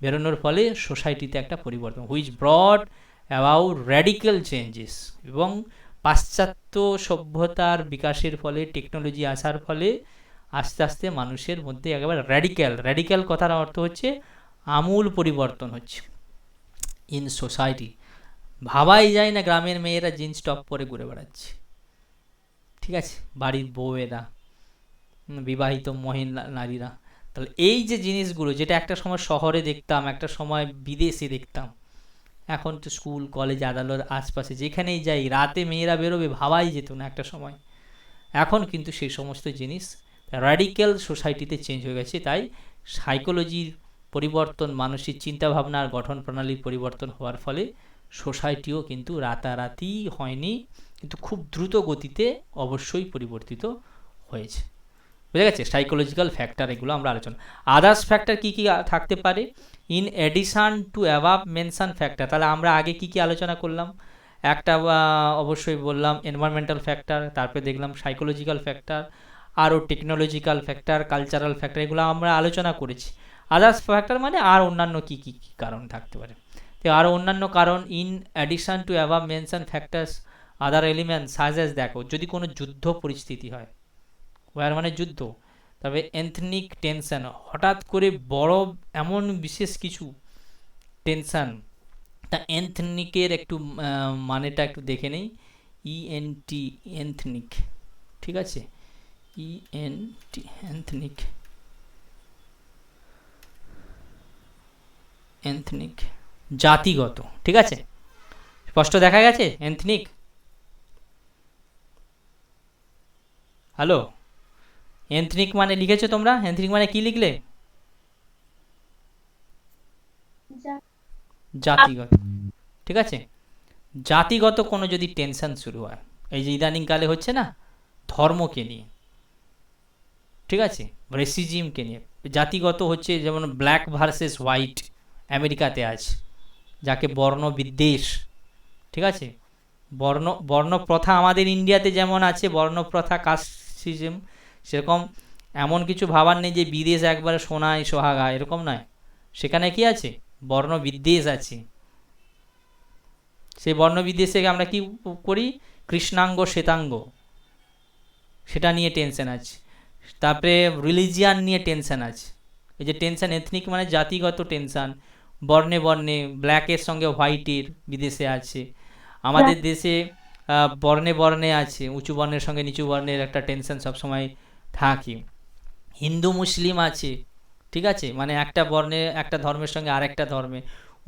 Speaker 1: বেরোনোর ফলে সোসাইটিতে একটা পরিবর্তন, which brought about radical changes. এবং পাশ্চাত্য সভ্যতার বিকাশের ফলে, টেকনোলজি আসার ফলে আস্তে আস্তে মানুষের মধ্যে একেবারে র্যাডিক্যাল কথার অর্থ হচ্ছে আমূল পরিবর্তন হচ্ছে ইন সোসাইটি। ভাবাই যায় না গ্রামের মেয়েরা জিন্স টপ পরে ঘুরে বেড়াচ্ছে, ঠিক আছে, বাড়ির বউয়েরা, বিবাহিত মহিলা নারীরা। তাহলে এই যে জিনিসগুলো, যেটা একটা সময় শহরে দেখতাম, একটা সময় বিদেশে দেখতাম, এখন তো স্কুল, কলেজ, আদালত, আশপাশে যেখানেই যাই রাতে মেয়েরা বেরোবে, ভাবাই যেত না একটা সময়। এখন কিন্তু সেই সমস্ত জিনিস র্যাডিক্যাল সোসাইটিতে চেঞ্জ হয়ে গেছে। তাই সাইকোলজির পরিবর্তন, মানসিক চিন্তাভাবনার গঠন প্রণালীর পরিবর্তন হওয়ার ফলে সোসাইটিও কিন্তু রাতারাতি হয়নি, কিন্তু খুব দ্রুত গতিতে অবশ্যই পরিবর্তিত হয়েছে। বুঝে গেছে? সাইকোলজিক্যাল ফ্যাক্টর, এগুলো আমরা আলোচনা। আদার্স ফ্যাক্টর কী কী থাকতে পারে in addition to above mention factor? তাহলে আমরা আগে কি আলোচনা করলাম? একটা অবশ্যই বললাম এনভায়রনমেন্টাল ফ্যাক্টর, তারপরে দেখলাম সাইকোলজিক্যাল ফ্যাক্টর, আরও টেকনোলজিক্যাল ফ্যাক্টর, কালচারাল ফ্যাক্টর, এগুলো আমরা আলোচনা করেছি। আদার্স ফ্যাক্টর মানে আর অন্যান্য কি কি কি কারণ থাকতে পারে। তো আরও অন্যান্য কারণ, in addition to অ্যাভাব mention factors other elements such as, দেখো যদি কোনো যুদ্ধ পরিস্থিতি হয়, ওয়ার মানে যুদ্ধ, তবে এথনিক টেনশন, হঠাৎ করে বড় এমন বিশেষ কিছু টেনশন, তা এথনিকের একটু মানেটা একটু দেখে নেই, ইএনটি এথনিক, ঠিক আছে, ইএনটি এথনিক, এথনিক জাতিগত, ঠিক আছে, স্পষ্ট দেখা গেছে এথনিক। হ্যালো, এথনিক মানে লিখেছো তোমরা, এথনিক মানে কি লিখলে? জাতিগত, ঠিক আছে, জাতিগত কোনো যদি টেনশন শুরু হয়, এই যে ইদানিং কালে হচ্ছে না ধর্মকে নিয়ে, ঠিক আছে, রেসিজিমকে নিয়ে, জাতিগত হচ্ছে যেমন ব্ল্যাক ভার্সেস হোয়াইট আমেরিকাতে আছে, যাকে বর্ণ বিদ্বেষ, ঠিক আছে, বর্ণ প্রথা আমাদের ইন্ডিয়াতে যেমন আছে বর্ণ প্রথা কাস্টিজম, সেরকম এমন কিছু ভাবার নেই যে বিদেশ একবারে সোনায় সোহাগা, এরকম নয়, সেখানে কি আছে বর্ণ বিদ্বেষ আছে। সেই বর্ণ বিদ্বেষে আমরা কি করি, কৃষ্ণাঙ্গ শ্বেতাঙ্গ, সেটা নিয়ে টেনশন আছে, তারপরে রিলিজিয়ান নিয়ে টেনশন আছে, এই যে টেনশন এথনিক মানে জাতিগত টেনশন, বর্ণে বর্ণে ব্ল্যাকের সঙ্গে হোয়াইটের বিদেশে আছে, আমাদের দেশে বর্ণে বর্ণে আছে, উঁচু বর্ণের সঙ্গে নিচু বর্ণের একটা টেনশন সবসময় থাকে, হিন্দু মুসলিম আছে, ঠিক আছে, মানে একটা বর্ণে একটা ধর্মের সঙ্গে আরেকটা ধর্মে,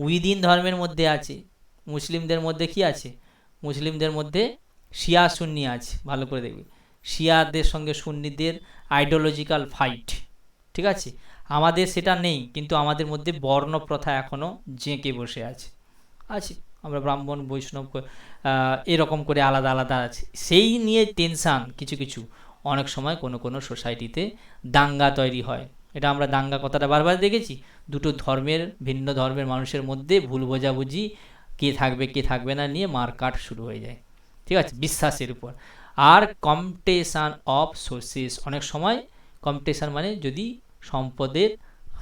Speaker 1: উইদিন ধর্মের মধ্যে আছে, মুসলিমদের মধ্যে কি আছে, মুসলিমদের মধ্যে শিয়া সুন্নি আছে, ভালো করে দেখবে, শিয়াদের সঙ্গে সুন্নিদের আইডিওলজিক্যাল ফাইট, ঠিক আছে, আমাদের সেটা নেই, কিন্তু আমাদের মধ্যে বর্ণ প্রথা এখনও জেঁকে বসে আছে, আমরা ব্রাহ্মণ বৈষ্ণব এরকম করে আলাদা আলাদা আছে, সেই নিয়ে টেনশান কিছু কিছু, অনেক সময় কোনো কোনো সোসাইটিতে দাঙ্গা তৈরি হয়, এটা আমরা দাঙ্গা কথাটা বারবার দেখেছি, দুটো ধর্মের ভিন্ন ধর্মের মানুষের মধ্যে ভুল বোঝাবুঝি, কে থাকবে কে থাকবে না নিয়ে মারকাট শুরু হয়ে যায়, ঠিক আছে, বিশ্বাসের উপর। আর কম্পিটিশান অফ সোর্সেস, অনেক সময় কম্পিটিশান মানে যদি সম্পদের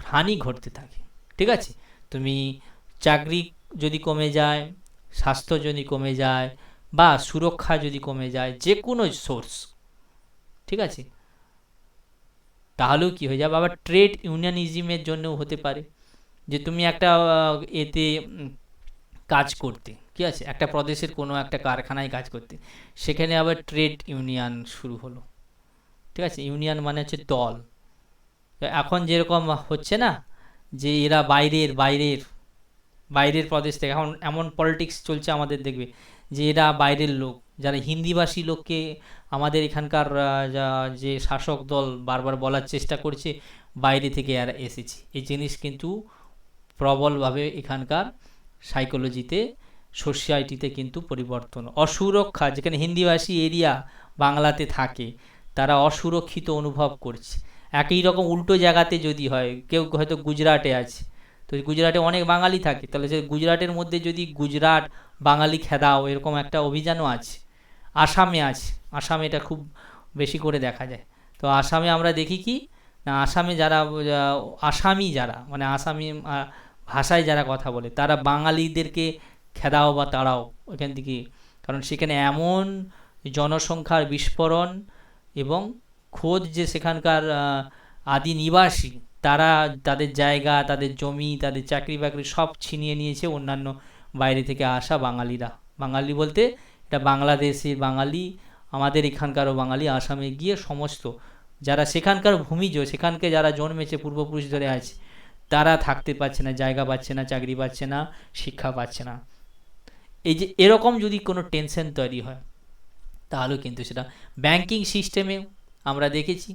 Speaker 1: হানি ঘটতে থাকে, ঠিক আছে, তুমি চাকরি যদি কমে যায়, স্বাস্থ্য যদি কমে যায়, বা সুরক্ষা যদি কমে যায়, যে কোনো সোর্স, ঠিক আছে, তাহলেও কি হয়ে যাবে, আবার ট্রেড ইউনিয়নিজমের জন্যও হতে পারে, যে তুমি একটা এতে কাজ করতে, ঠিক আছে, একটা প্রদেশের কোনো একটা কারখানায় কাজ করতে, সেখানে আবার ট্রেড ইউনিয়ন শুরু হলো, ঠিক আছে, ইউনিয়ন মানে হচ্ছে দল, এখন যেরকম হচ্ছে না যে এরা বাইরের বাইরের বাইরের প্রদেশ থেকে, এখন এমন পলিটিক্স চলছে আমাদের, দেখবে যে এরা বাইরের লোক, যারা হিন্দিভাষী লোককে আমাদের এখানকার যে শাসক দল বারবার বলার চেষ্টা করছে বাইরে থেকে এরা এসেছে, এই জিনিস কিন্তু প্রবলভাবে এখানকার সাইকোলজিতে সোসাইটিতে কিন্তু পরিবর্তন, অসুরক্ষা, যেখানে হিন্দিভাষী এরিয়া বাংলাতে থাকে তারা অসুরক্ষিত অনুভব করছে, একই রকম উল্টো জায়গাতে যদি হয়, কেউ হয়তো গুজরাটে আছে, তো গুজরাটে অনেক বাঙালি থাকে, তাহলে সে গুজরাটের মধ্যে যদি গুজরাট বাঙালি খেদাও এরকম একটা অভিযানও আছে, আসামে আছে, আসামে এটা খুব বেশি করে দেখা যায়, তো আসামে আমরা দেখি কি না, আসামে যারা আসামি যারা মানে আসামি ভাষায় যারা কথা বলে তারা বাঙালিদেরকে খেদাও বা তাড়াও ওইখান থেকে, কারণ সেখানে এমন জনসংখ্যার বিস্ফোরণ এবং খোঁজ যে সেখানকার আদি নিবাসী তারা তাদের জায়গা, তাদের জমি, তাদের চাকরি বাকরি সব ছিনিয়ে নিয়েছে অন্যান্য বাইরে থেকে আসা বাঙালিরা, বাঙালি বলতে এটা বাংলাদেশের বাঙালি, আমাদের এখানকারও বাঙালি, আসামে গিয়ে সমস্ত যারা সেখানকার ভূমিজ, সেখানকে যারা জন্মেছে পূর্বপুরুষ ধরে আছে, তারা থাকতে পারছে না, জায়গা পাচ্ছে না, চাকরি পাচ্ছে না, শিক্ষা পাচ্ছে না, এই যে এরকম যদি কোনো টেনশন তৈরি হয় তাহলেও কিন্তু সেটা ব্যাংকিং সিস্টেমে আমরা দেখেছি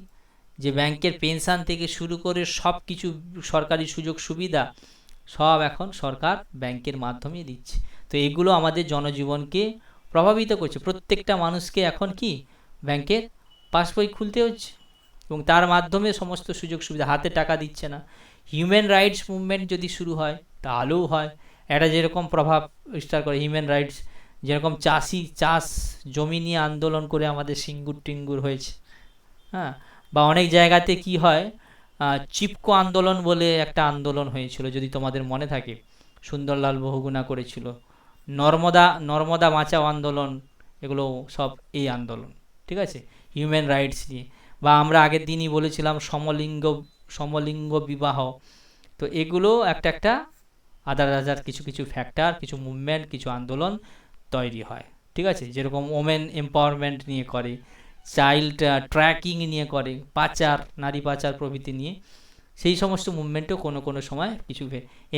Speaker 1: যে ব্যাংকের পেনশন থেকে শুরু করে সব কিছু সরকারি সুযোগ সুবিধা সব এখন সরকার ব্যাংকের মাধ্যমে দিচ্ছে, তো এগুলো আমাদের জনজীবনকে প্রভাবিত করছে, প্রত্যেকটা মানুষকে এখন কি ব্যাংকের পাসবই খুলতে হচ্ছে এবং তার মাধ্যমে সমস্ত সুযোগ সুবিধা, হাতে টাকা দিচ্ছে না, হিউম্যান রাইটস মুভমেন্ট যদি শুরু হয় তাহলেও হয়, এটা যেরকম প্রভাব বিস্তার করে হিউম্যান রাইটস, যেরকম চাষ জমি নিয়ে আন্দোলন করে আমাদের সিঙ্গুর টিঙ্গুর হয়েছে, হ্যাঁ, বা অনেক জায়গাতে কি হয় চিপকো আন্দোলন বলে একটা আন্দোলন হয়েছিল, যদি তোমাদের মনে থাকে, সুন্দরলাল বহুগুণা করেছিল। নর্মদা বাঁচাও আন্দোলন, এগুলো সব এই আন্দোলন, ঠিক আছে, হিউম্যান রাইটস নিয়ে। বা আমরা আগের দিনই বলেছিলাম সমলিঙ্গ বিবাহ। তো এগুলো একটা একটা আদার কিছু কিছু ফ্যাক্টর, কিছু মুভমেন্ট, কিছু আন্দোলন তৈরি হয়, ঠিক আছে। যেরকম ওমেন এম্পাওয়ারমেন্ট নিয়ে করে, চাইল্ড ট্র্যাকিং নিয়ে করে, নারী পাচার প্রভৃতি নিয়ে, সেই সমস্ত মুভমেন্টও কোনো কোনো সময় কিছু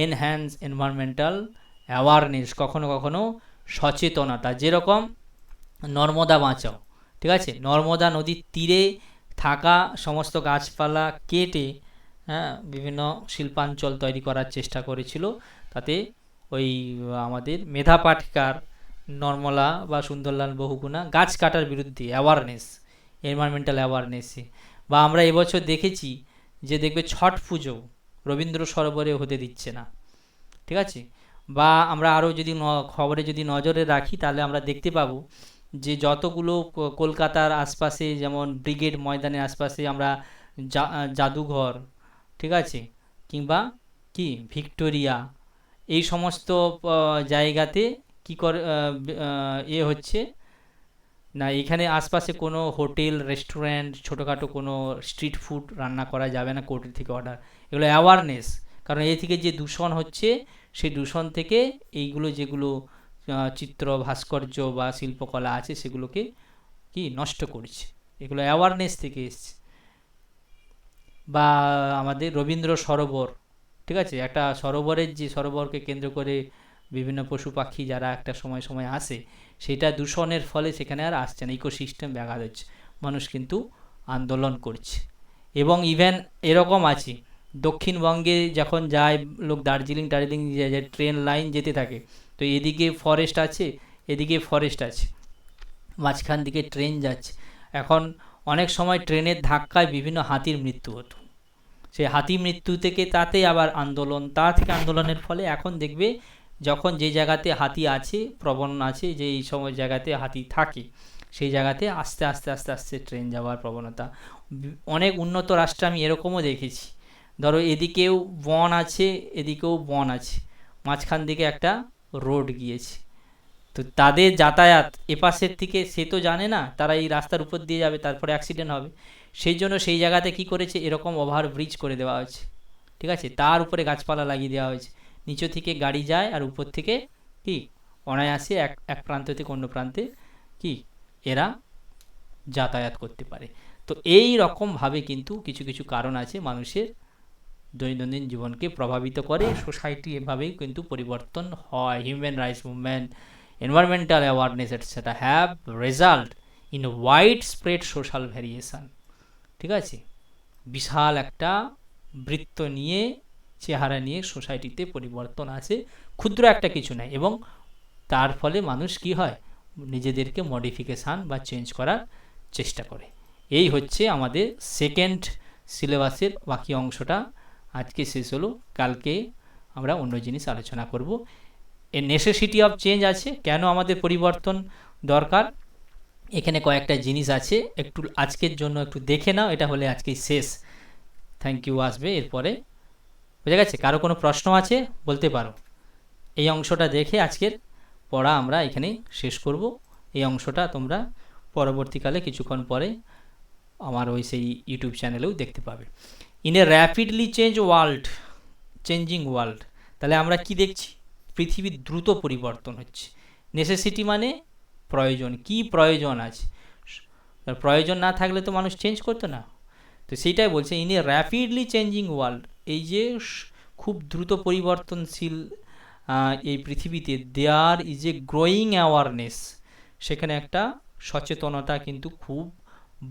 Speaker 1: এনহ্যান্স এনভায়রনমেন্টাল অ্যাওয়ারনেস, কখনো কখনো সচেতনতা, যেরকম নর্মদা বাঁচাও, ঠিক আছে, নর্মদা নদীর তীরে থাকা সমস্ত গাছপালা কেটে, হ্যাঁ, বিভিন্ন শিল্পাঞ্চল তৈরি করার চেষ্টা করেছিল। তাতে ওই আমাদের মেধা পাটকার, নর্মলা বা সুন্দরলাল বহুগুণা গাছ কাটার বিরুদ্ধে অ্যাওয়ারনেস, এনভায়রনমেন্টাল অ্যাওয়ারনেসে। বা আমরা এবছর দেখেছি যে দেখবে ছট পুজো রবীন্দ্র সরোবরে হতে দিচ্ছে না, ঠিক আছে। বা আমরা আরও যদি খবরে যদি নজরে রাখি, তাহলে আমরা দেখতে পাবো যে যতগুলো কলকাতার আশপাশে, যেমন ব্রিগেড ময়দানের আশপাশে আমরা জাদুঘর, ঠিক আছে, কিংবা কি ভিক্টোরিয়া, এই সমস্ত জায়গাতে কি করে হচ্ছে না, এখানে আশপাশে কোনো হোটেল, রেস্টুরেন্ট, ছোটোখাটো কোনো স্ট্রিট ফুড রান্না করা যাবে না, কোর্টের থেকে অর্ডার। এগুলো অ্যাওয়ারনেস, কারণ এই থেকে যে দূষণ হচ্ছে, সেই দূষণ থেকে এইগুলো যেগুলো চিত্র ভাস্কর্য বা শিল্পকলা আছে, সেগুলোকে কি নষ্ট করছে, এগুলো অ্যাওয়ারনেস থেকে এসছে। বা আমাদের রবীন্দ্র সরোবর, ঠিক আছে, একটা সরোবরকে কেন্দ্র করে বিভিন্ন পশু পাখি যারা একটা সময় সময় আসে, সেটা দূষণের ফলে সেখানে আর আসছে না, ইকোসিস্টেম ব্যাঘাত হচ্ছে, মানুষ কিন্তু আন্দোলন করছে। এবং ইভেন এরকম আছে, দক্ষিণবঙ্গে যখন যায় লোক, দার্জিলিং যে ট্রেন লাইন যেতে থাকে, তো এদিকে ফরেস্ট আছে, এদিকে ফরেস্ট আছে, মাঝখান দিকে ট্রেন যাচ্ছে। এখন অনেক সময় ট্রেনের ধাক্কায় বিভিন্ন হাতির মৃত্যু হতো, সেই হাতি মৃত্যু থেকে তাতে আবার আন্দোলন, থেকে আন্দোলনের ফলে এখন দেখবে যখন যে জায়গাতে হাতি আছে, প্রবণ আছে, যে এই সময় জায়গাতে হাতি থাকে, সেই জায়গাতে আস্তে আস্তে আস্তে আস্তে ট্রেন যাওয়ার প্রবণতা। অনেক উন্নত রাষ্ট্রে আমি এরকমও দেখেছি, ধরো এদিকেও বন আছে, এদিকেও বন আছে, মাঝখান দিকে একটা রোড গিয়েছে, তো তাদের যাতায়াত এপাশের থেকে সে তো জানে না, তারা এই রাস্তার উপর দিয়ে যাবে, তারপরে অ্যাক্সিডেন্ট হবে, সেই জন্য সেই জায়গাতে কি করেছে, এরকম ওভারব্রিজ করে দেওয়া হয়েছে, ঠিক আছে, তার উপরে গাছপালা লাগিয়ে দেওয়া হয়েছে, নিচে থেকে গাড়ি যায় আর উপর থেকে কি অনায়াসে এক প্রান্ত থেকে অন্য প্রান্তে কি এরা যাতায়াত করতে পারে। তো এই রকমভাবে কিন্তু কিছু কিছু কারণ আছে মানুষের দৈনন্দিন জীবনকে প্রভাবিত করে, সোসাইটি এভাবেই কিন্তু পরিবর্তন হয়। Human rights movement, environmental awareness etc. have result in a widespread social variation, ঠিক আছে, বিশাল একটা বৃত্ত নিয়ে, চেহারা নিয়ে সোসাইটিতে পরিবর্তন আছে, ক্ষুদ্র একটা কিছু নয়, এবং তার ফলে মানুষ কি হয়, নিজেদেরকে মডিফিকেশান বা চেঞ্জ করার চেষ্টা করে। এই হচ্ছে আমাদের সেকেন্ড সিলেবাসের বাকি অংশটা আজকে শেষ হলো, কালকে আমরা অন্য জিনিস আলোচনা করব। এর নেসেসিটি অফ চেঞ্জ আছে, কেন আমাদের পরিবর্তন দরকার, এখানে কয়েকটা জিনিস আছে, একটু আজকের জন্য একটু দেখে নাও, এটা হলে আজকেই শেষ। থ্যাংক ইউ, আসবে এরপরে, বুঝে গেছে? কারো কোনো প্রশ্ন আছে বলতে পারো। এই অংশটা দেখে আজকের পড়া আমরা এখানে শেষ করব। এই অংশটা তোমরা পরবর্তীকালে কিছুক্ষণ পরে আমার ওই সেই ইউটিউব চ্যানেলেও দেখতে পাবে। In a rapidly changing world, তাহলে আমরা কি দেখছি, পৃথিবীর দ্রুত পরিবর্তন হচ্ছে। নেসেসিটি মানে প্রয়োজন, কি প্রয়োজন আছে, প্রয়োজন না থাকলে তো মানুষ চেঞ্জ করতো না, তো সেইটাই বলছে, in a rapidly changing world, এই যে খুব দ্রুত পরিবর্তনশীল এই পৃথিবীতে, there is a growing awareness, সেখানে একটা সচেতনতা কিন্তু খুব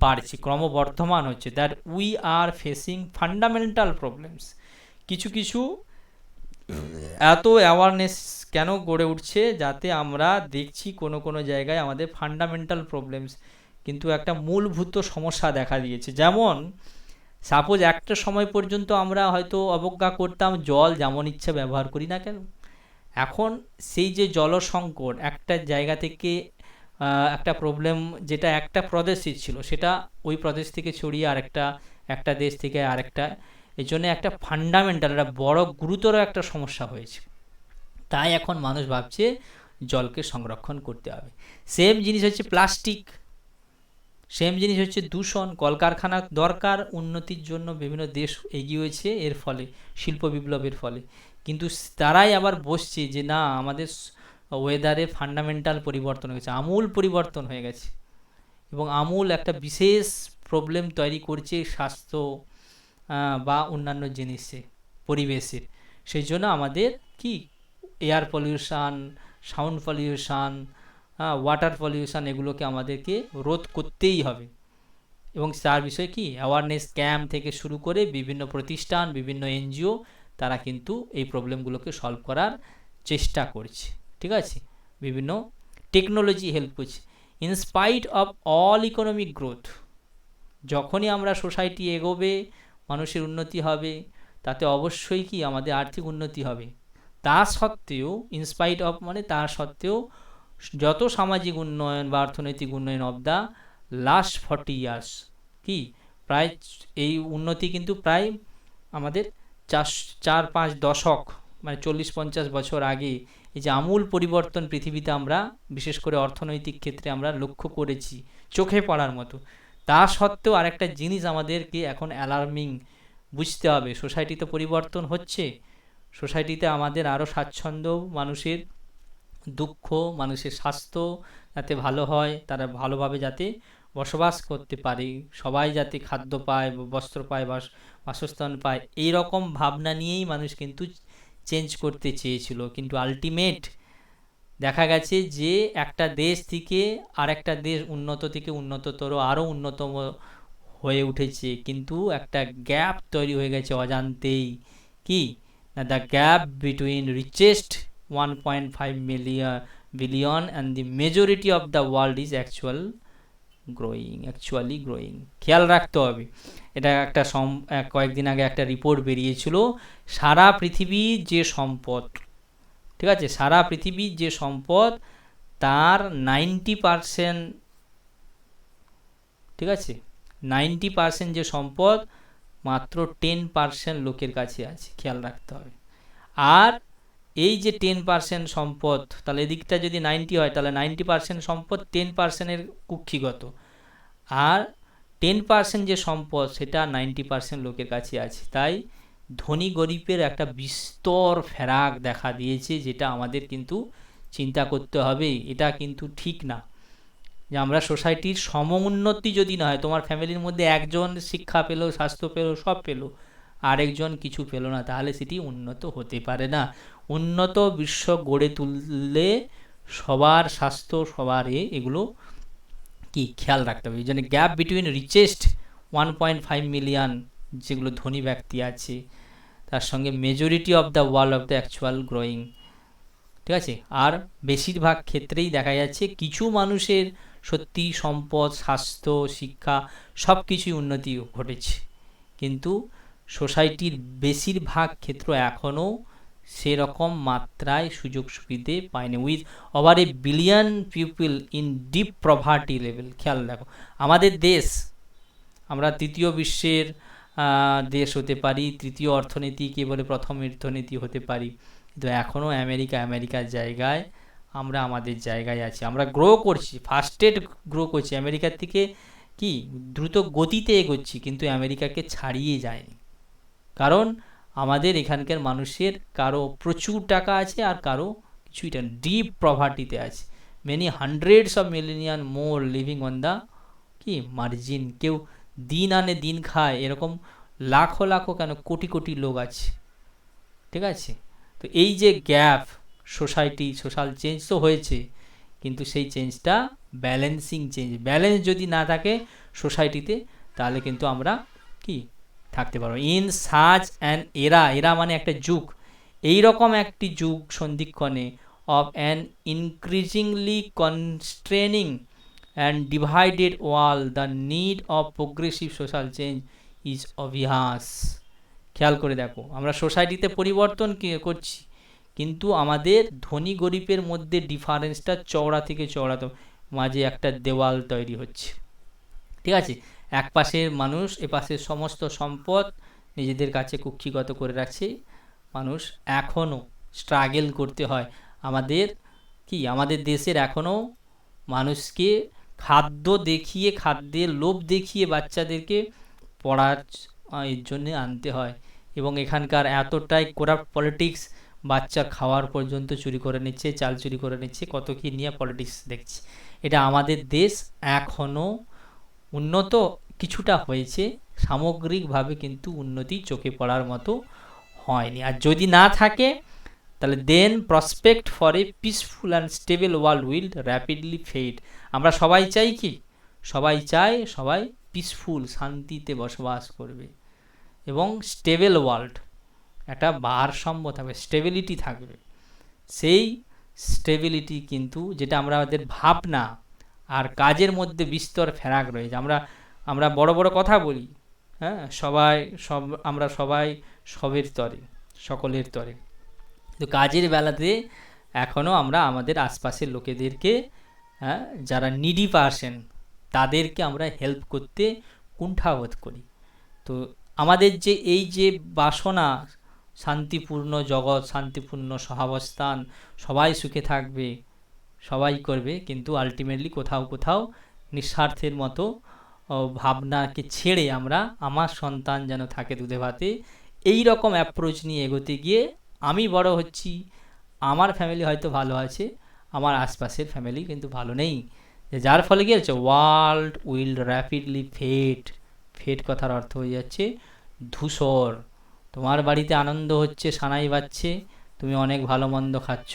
Speaker 1: বাড়ছে, ক্রমবর্ধমান হচ্ছে, that we are facing fundamental problems, কিছু কিছু এত অ্যাওয়ারনেস কেন গড়ে উঠছে, যাতে আমরা দেখছি কোনো কোনো জায়গায় আমাদের ফান্ডামেন্টাল প্রবলেমস কিন্তু একটা মূলভূত সমস্যা দেখা দিয়েছে। যেমন সাপোজ একটা সময় পর্যন্ত আমরা হয়তো অবজ্ঞা করতাম, জল যেমন ইচ্ছা ব্যবহার করি না কেন, এখন সেই যে জল সংকট, একটা জায়গা থেকে একটা প্রবলেম, যেটা একটা প্রদেশে ছিল, সেটা ওই প্রদেশ থেকে ছড়িয়ে একটা দেশ থেকে আরেকটা এই জন্য একটা ফান্ডামেন্টাল, একটা বড় গুরুতর একটা সমস্যা হয়েছে। তাই এখন মানুষ ভাবছে জলকে সংরক্ষণ করতে হবে। সেম জিনিস হচ্ছে প্লাস্টিক, সেম জিনিস হচ্ছে দূষণ। কলকারখানা দরকার, উন্নতির জন্য বিভিন্ন দেশ এগিয়েছে এর ফলে, শিল্প বিপ্লবের ফলে, কিন্তু তারাই আবার বসছে যে না আমাদের ওয়েদারে ফান্ডামেন্টাল পরিবর্তন হয়ে গেছে, আমূল পরিবর্তন হয়ে গেছে, এবং আমূল একটা বিশেষ প্রবলেম তৈরি করছে স্বাস্থ্য বা অন্যান্য জিনিসে, পরিবেশের। সেই জন্য আমাদের কি air pollution, sound pollution, water pollution, এগুলোকে আমাদেরকে রোধ করতেই হবে। এবং তার বিষয়ে কি অ্যাওয়ারনেস ক্যাম্প থেকে শুরু করে বিভিন্ন প্রতিষ্ঠান, বিভিন্ন এনজিও, তারা কিন্তু এই প্রবলেমগুলোকে সলভ করার চেষ্টা করছে। ঠিক আছে, বিভিন্ন টেকনোলজি হেল্প করছে। In spite of all economic growth, যখনই আমরা সোসাইটি এগোবে, মানুষের উন্নতি হবে, তাতে অবশ্যই কি আমাদের আর্থিক উন্নতি হবে। তা সত্ত্বেও, ইনস্পাইট অফ মানে তা সত্ত্বেও, যত সামাজিক উন্নয়ন বা অর্থনৈতিক উন্নয়ন অফ দ্য লাস্ট 40 ইয়ার্স, কি প্রায় এই উন্নতি কিন্তু প্রায় আমাদের 4-5 দশক, মানে 40-50 বছর আগে এই যে আমূল পরিবর্তন পৃথিবীতে আমরা বিশেষ করে অর্থনৈতিক ক্ষেত্রে আমরা লক্ষ্য করেছি চোখে পড়ার মতো। তা সত্ত্বেও আরেকটা জিনিস আমাদেরকে এখন অ্যালার্মিং বুঝতে হবে, সোসাইটিতে পরিবর্তন হচ্ছে, সোসাইটিতে আমাদের আরও স্বাচ্ছন্দ্য, মানুষের দুঃখ, মানুষের স্বাস্থ্য যাতে ভালো হয়, তারা ভালোভাবে যাতে বসবাস করতে পারে, সবাই যাতে খাদ্য পায়, বস্ত্র পায়, বাসস্থান পায়, এই রকম ভাবনা নিয়েই মানুষ কিন্তু চেঞ্জ করতে চেয়েছিল। কিন্তু আলটিমেট দেখা গেছে যে একটা দেশ থেকে আরেকটা দেশ উন্নত থেকে উন্নততর আরও উন্নতম হয়ে উঠেছে, কিন্তু একটা গ্যাপ তৈরি হয়ে গেছে অজান্তেই। কি না, the gap between richest 1.5 billion and the majority of the world is actually growing. খেয়াল রাখতে হবে, এটা একটা কয়েকদিন আগে একটা রিপোর্ট বেরিয়েছিল, সারা পৃথিবীর যে সম্পদ, ঠিক আছে, সারা পৃথিবীর যে সম্পদ তার 90%, ঠিক আছে, 90% যে সম্পদ মাত্র 10% লোকের কাছে আছে, খেয়াল রাখতে হবে। আর এই যে 10% সম্পদ, তাহলে এদিকটা যদি 90 হয় তাহলে 90% সম্পদ 10%-এর কুক্ষিগত, আর 10% যে সম্পদ সেটা 90% লোকের কাছে আছে। তাই ধনী গরিবের একটা বিস্তর ফেরাক দেখা দিয়েছে, যেটা আমাদের কিন্তু চিন্তা করতে হবে। এটা কিন্তু ঠিক না যে আমরা সোসাইটির সমউন্নতি যদি না হয়, তোমার ফ্যামিলির মধ্যে একজন শিক্ষা পেলো, স্বাস্থ্য পেলো, সব পেলো, আরেকজন কিছু পেলো না, তাহলে সেটি উন্নত হতে পারে না। উন্নত বিশ্ব গড়ে তুললে সবার স্বাস্থ্য, সবার এগুলো কি খেয়াল রাখতে হবে। এই জন্য গ্যাপ বিটুইন রিচেস্ট 1.5 মিলিয়ন যেগুলো ধনী ব্যক্তি আছে, তার সঙ্গে majority of the world of the actual growing, ঠিক আছে। আর বেশিরভাগ ক্ষেত্রেই দেখা যাচ্ছে কিছু মানুষের সত্যি সম্পদ, স্বাস্থ্য, শিক্ষা সব কিছুই উন্নতি ঘটেছে, কিন্তু সোসাইটির বেশিরভাগ ক্ষেত্র এখনও সেরকম মাত্রায় সুযোগ সুবিধে পায়নি। With over a billion people in deep poverty level. খেয়াল রাখো, আমাদের দেশ, আমরা তৃতীয় বিশ্বের দেশ হতে পারি, তৃতীয় অর্থনীতি কে বলে প্রথম অর্থনীতি হতে পারি, কিন্তু এখনও আমেরিকার জায়গায় আমরা আমাদের জায়গায় আছি। আমরা গ্রো করছি, ফাস্টেড গ্রো করছি, আমেরিকার থেকে কি দ্রুত গতিতে এগোচ্ছি, কিন্তু আমেরিকাকে ছাড়িয়ে যায়নি। কারণ আমাদের এখানকার মানুষের কারো প্রচুর টাকা আছে আর কারো কিছুই না, ডিপ প্রভার্টিতে আছে। Many hundreds of million more living on the কি মার্জিন। কেউ দিন আনে দিন খায়, এরকম লাখো লাখো কেন কোটি কোটি লোক আছে, ঠিক আছে। তো এই যে গ্যাপ, সোশ্যাল চেঞ্জ তো হয়েছে, কিন্তু সেই চেঞ্জটা ব্যালেন্সিং চেঞ্জ। ব্যালেন্স যদি না থাকে সোসাইটিতে, তাহলে কিন্তু আমরা কি থাকতে পারবো। ইন সাচ অ্যান এরা মানে একটা যুগ, এইরকম একটি যুগ সন্ধিক্ষণে of an increasingly constraining and divided world, the need of progressive social change is obvious. খেয়াল করে দেখো, আমরা সোসাইটিতে পরিবর্তন করছি, কিন্তু আমাদের ধনী গরিবের মধ্যে ডিফারেন্সটা চওড়া থেকে চওড়াতো, মাঝে একটা দেওয়াল তৈরি হচ্ছে, ঠিক আছে। এক পাশের মানুষ, এ পাশের সমস্ত সম্পদ নিজেদের কাছে কুক্ষিগত করে রাখছে। মানুষ এখনও স্ট্রাগল করতে হয়। আমাদের দেশের এখনও মানুষকে খাদ্য দেখিয়ে, খাদ্যের লোভ দেখিয়ে বাচ্চাদেরকে পড়ার এর জন্যে আনতে হয়। এবং এখানকার এতটাই করাপ্ট পলিটিক্স, বাচ্চার খাওয়ার পর্যন্ত চুরি করে নিচ্ছে, চাল চুরি করে নিচ্ছে, কত কি নিয়ে পলিটিক্স দেখছে। এটা আমাদের দেশ এখনও উন্নত কিছুটা হয়েছে, সামগ্রিকভাবে কিন্তু উন্নতি চোখে পড়ার মতো হয়নি। আর যদি না থাকে তাহলে then prospect for a peaceful and stable world will rapidly fade. আমরা সবাই চাই কি? সবাই চায় সবাই পিসফুল, শান্তিতে বসবাস করবে এবং স্টেবল ওয়ার্ল্ড, একটা ভারসাম্য থাকবে, স্টেবিলিটি থাকবে। সেই স্টেবিলিটি কিন্তু যেটা আমাদের ভাবনা আর কাজের মধ্যে বিস্তর ফেরাক রয়েছে। আমরা বড় বড় কথা বলি, হ্যাঁ, আমরা সবাই সবের তরে, সকলের তরে, তো কাজের বেলাতে এখনও আমরা আমাদের আশপাশের লোকেদেরকে, হ্যাঁ, যারা নিডি পার্সন, তাদেরকে আমরা হেল্প করতে কুণ্ঠাবোধ করি। তো আমাদের যে এই যে বাসনা, শান্তিপূর্ণ জগৎ, শান্তিপূর্ণ সহাবস্থান, সবাই সুখে থাকবে, সবাই করবে, কিন্তু আলটিমেটলি কোথাও কোথাও নিঃস্বার্থের মতো ভাবনাকে ছেড়ে আমরা আমার সন্তান যেন থাকে দুধে ভাতে, এই রকম অ্যাপ্রোচ নিয়ে এগোতে গিয়ে আমি বড় হচ্ছি, আমার ফ্যামিলি হয়তো ভালো আছে, আমার আশপাশের ফ্যামিলি কিন্তু ভালো নেই, যার ফলে কী হচ্ছে, world will rapidly fade. Fade কথার অর্থ হয়ে যাচ্ছে ধূসর। তোমার বাড়িতে আনন্দ হচ্ছে, সানাই বাজছে, তুমি অনেক ভালো মন্দ খাচ্ছ,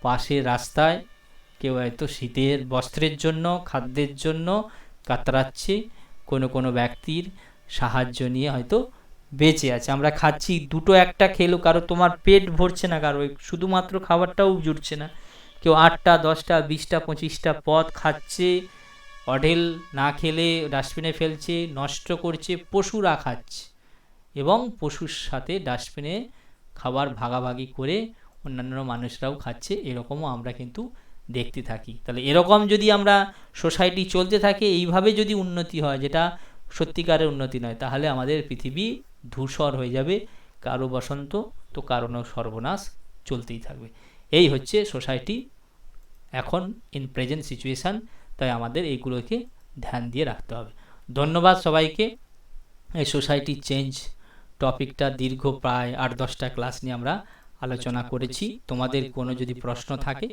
Speaker 1: পাশের রাস্তায় কেউ হয়তো শীতের বস্ত্রের জন্য, খাদ্যের জন্য কাতরাচ্ছে, কোনো ব্যক্তির সাহায্য নিয়ে হয়তো বেঁচে আছে। আমরা খাচ্ছি, দুটো একটা খেলো, কারো তোমার পেট ভরছে না, কারো শুধুমাত্র খাবারটাও জুটছে না, কেউ 8টা 10টা 20টা 25টা পদ খাচ্ছে, অঢেল না খেলে ডাস্টবিনে ফেলছে, নষ্ট করছে, পশুরা খাচ্ছে এবং পশুর সাথে ডাস্টবিনে খাবার ভাগাভাগি করে অন্যান্য মানুষরাও খাচ্ছে, এরকমও আমরা কিন্তু দেখতে থাকি। তাহলে এরকম যদি আমরা সোসাইটি চলতে থাকে, এইভাবে যদি উন্নতি হয়, যেটা সত্যিকারের উন্নতি নয়, তাহলে আমাদের পৃথিবী ধূসর হয়ে যাবে, কারো বসন্ত তো কারো সর্বনাশ চলতেই থাকবে। এই হচ্ছে সোসাইটি এখন ইন প্রেজেন্ট সিচুয়েশান। তাই আমাদের এইগুলোকে ধ্যান দিয়ে রাখতে হবে। ধন্যবাদ সবাইকে। এই সোসাইটি চেঞ্জ টপিকটা দীর্ঘ প্রায় 8-10টা ক্লাস নিয়ে আমরা আলোচনা করেছি। তোমাদের কোনো যদি প্রশ্ন থাকে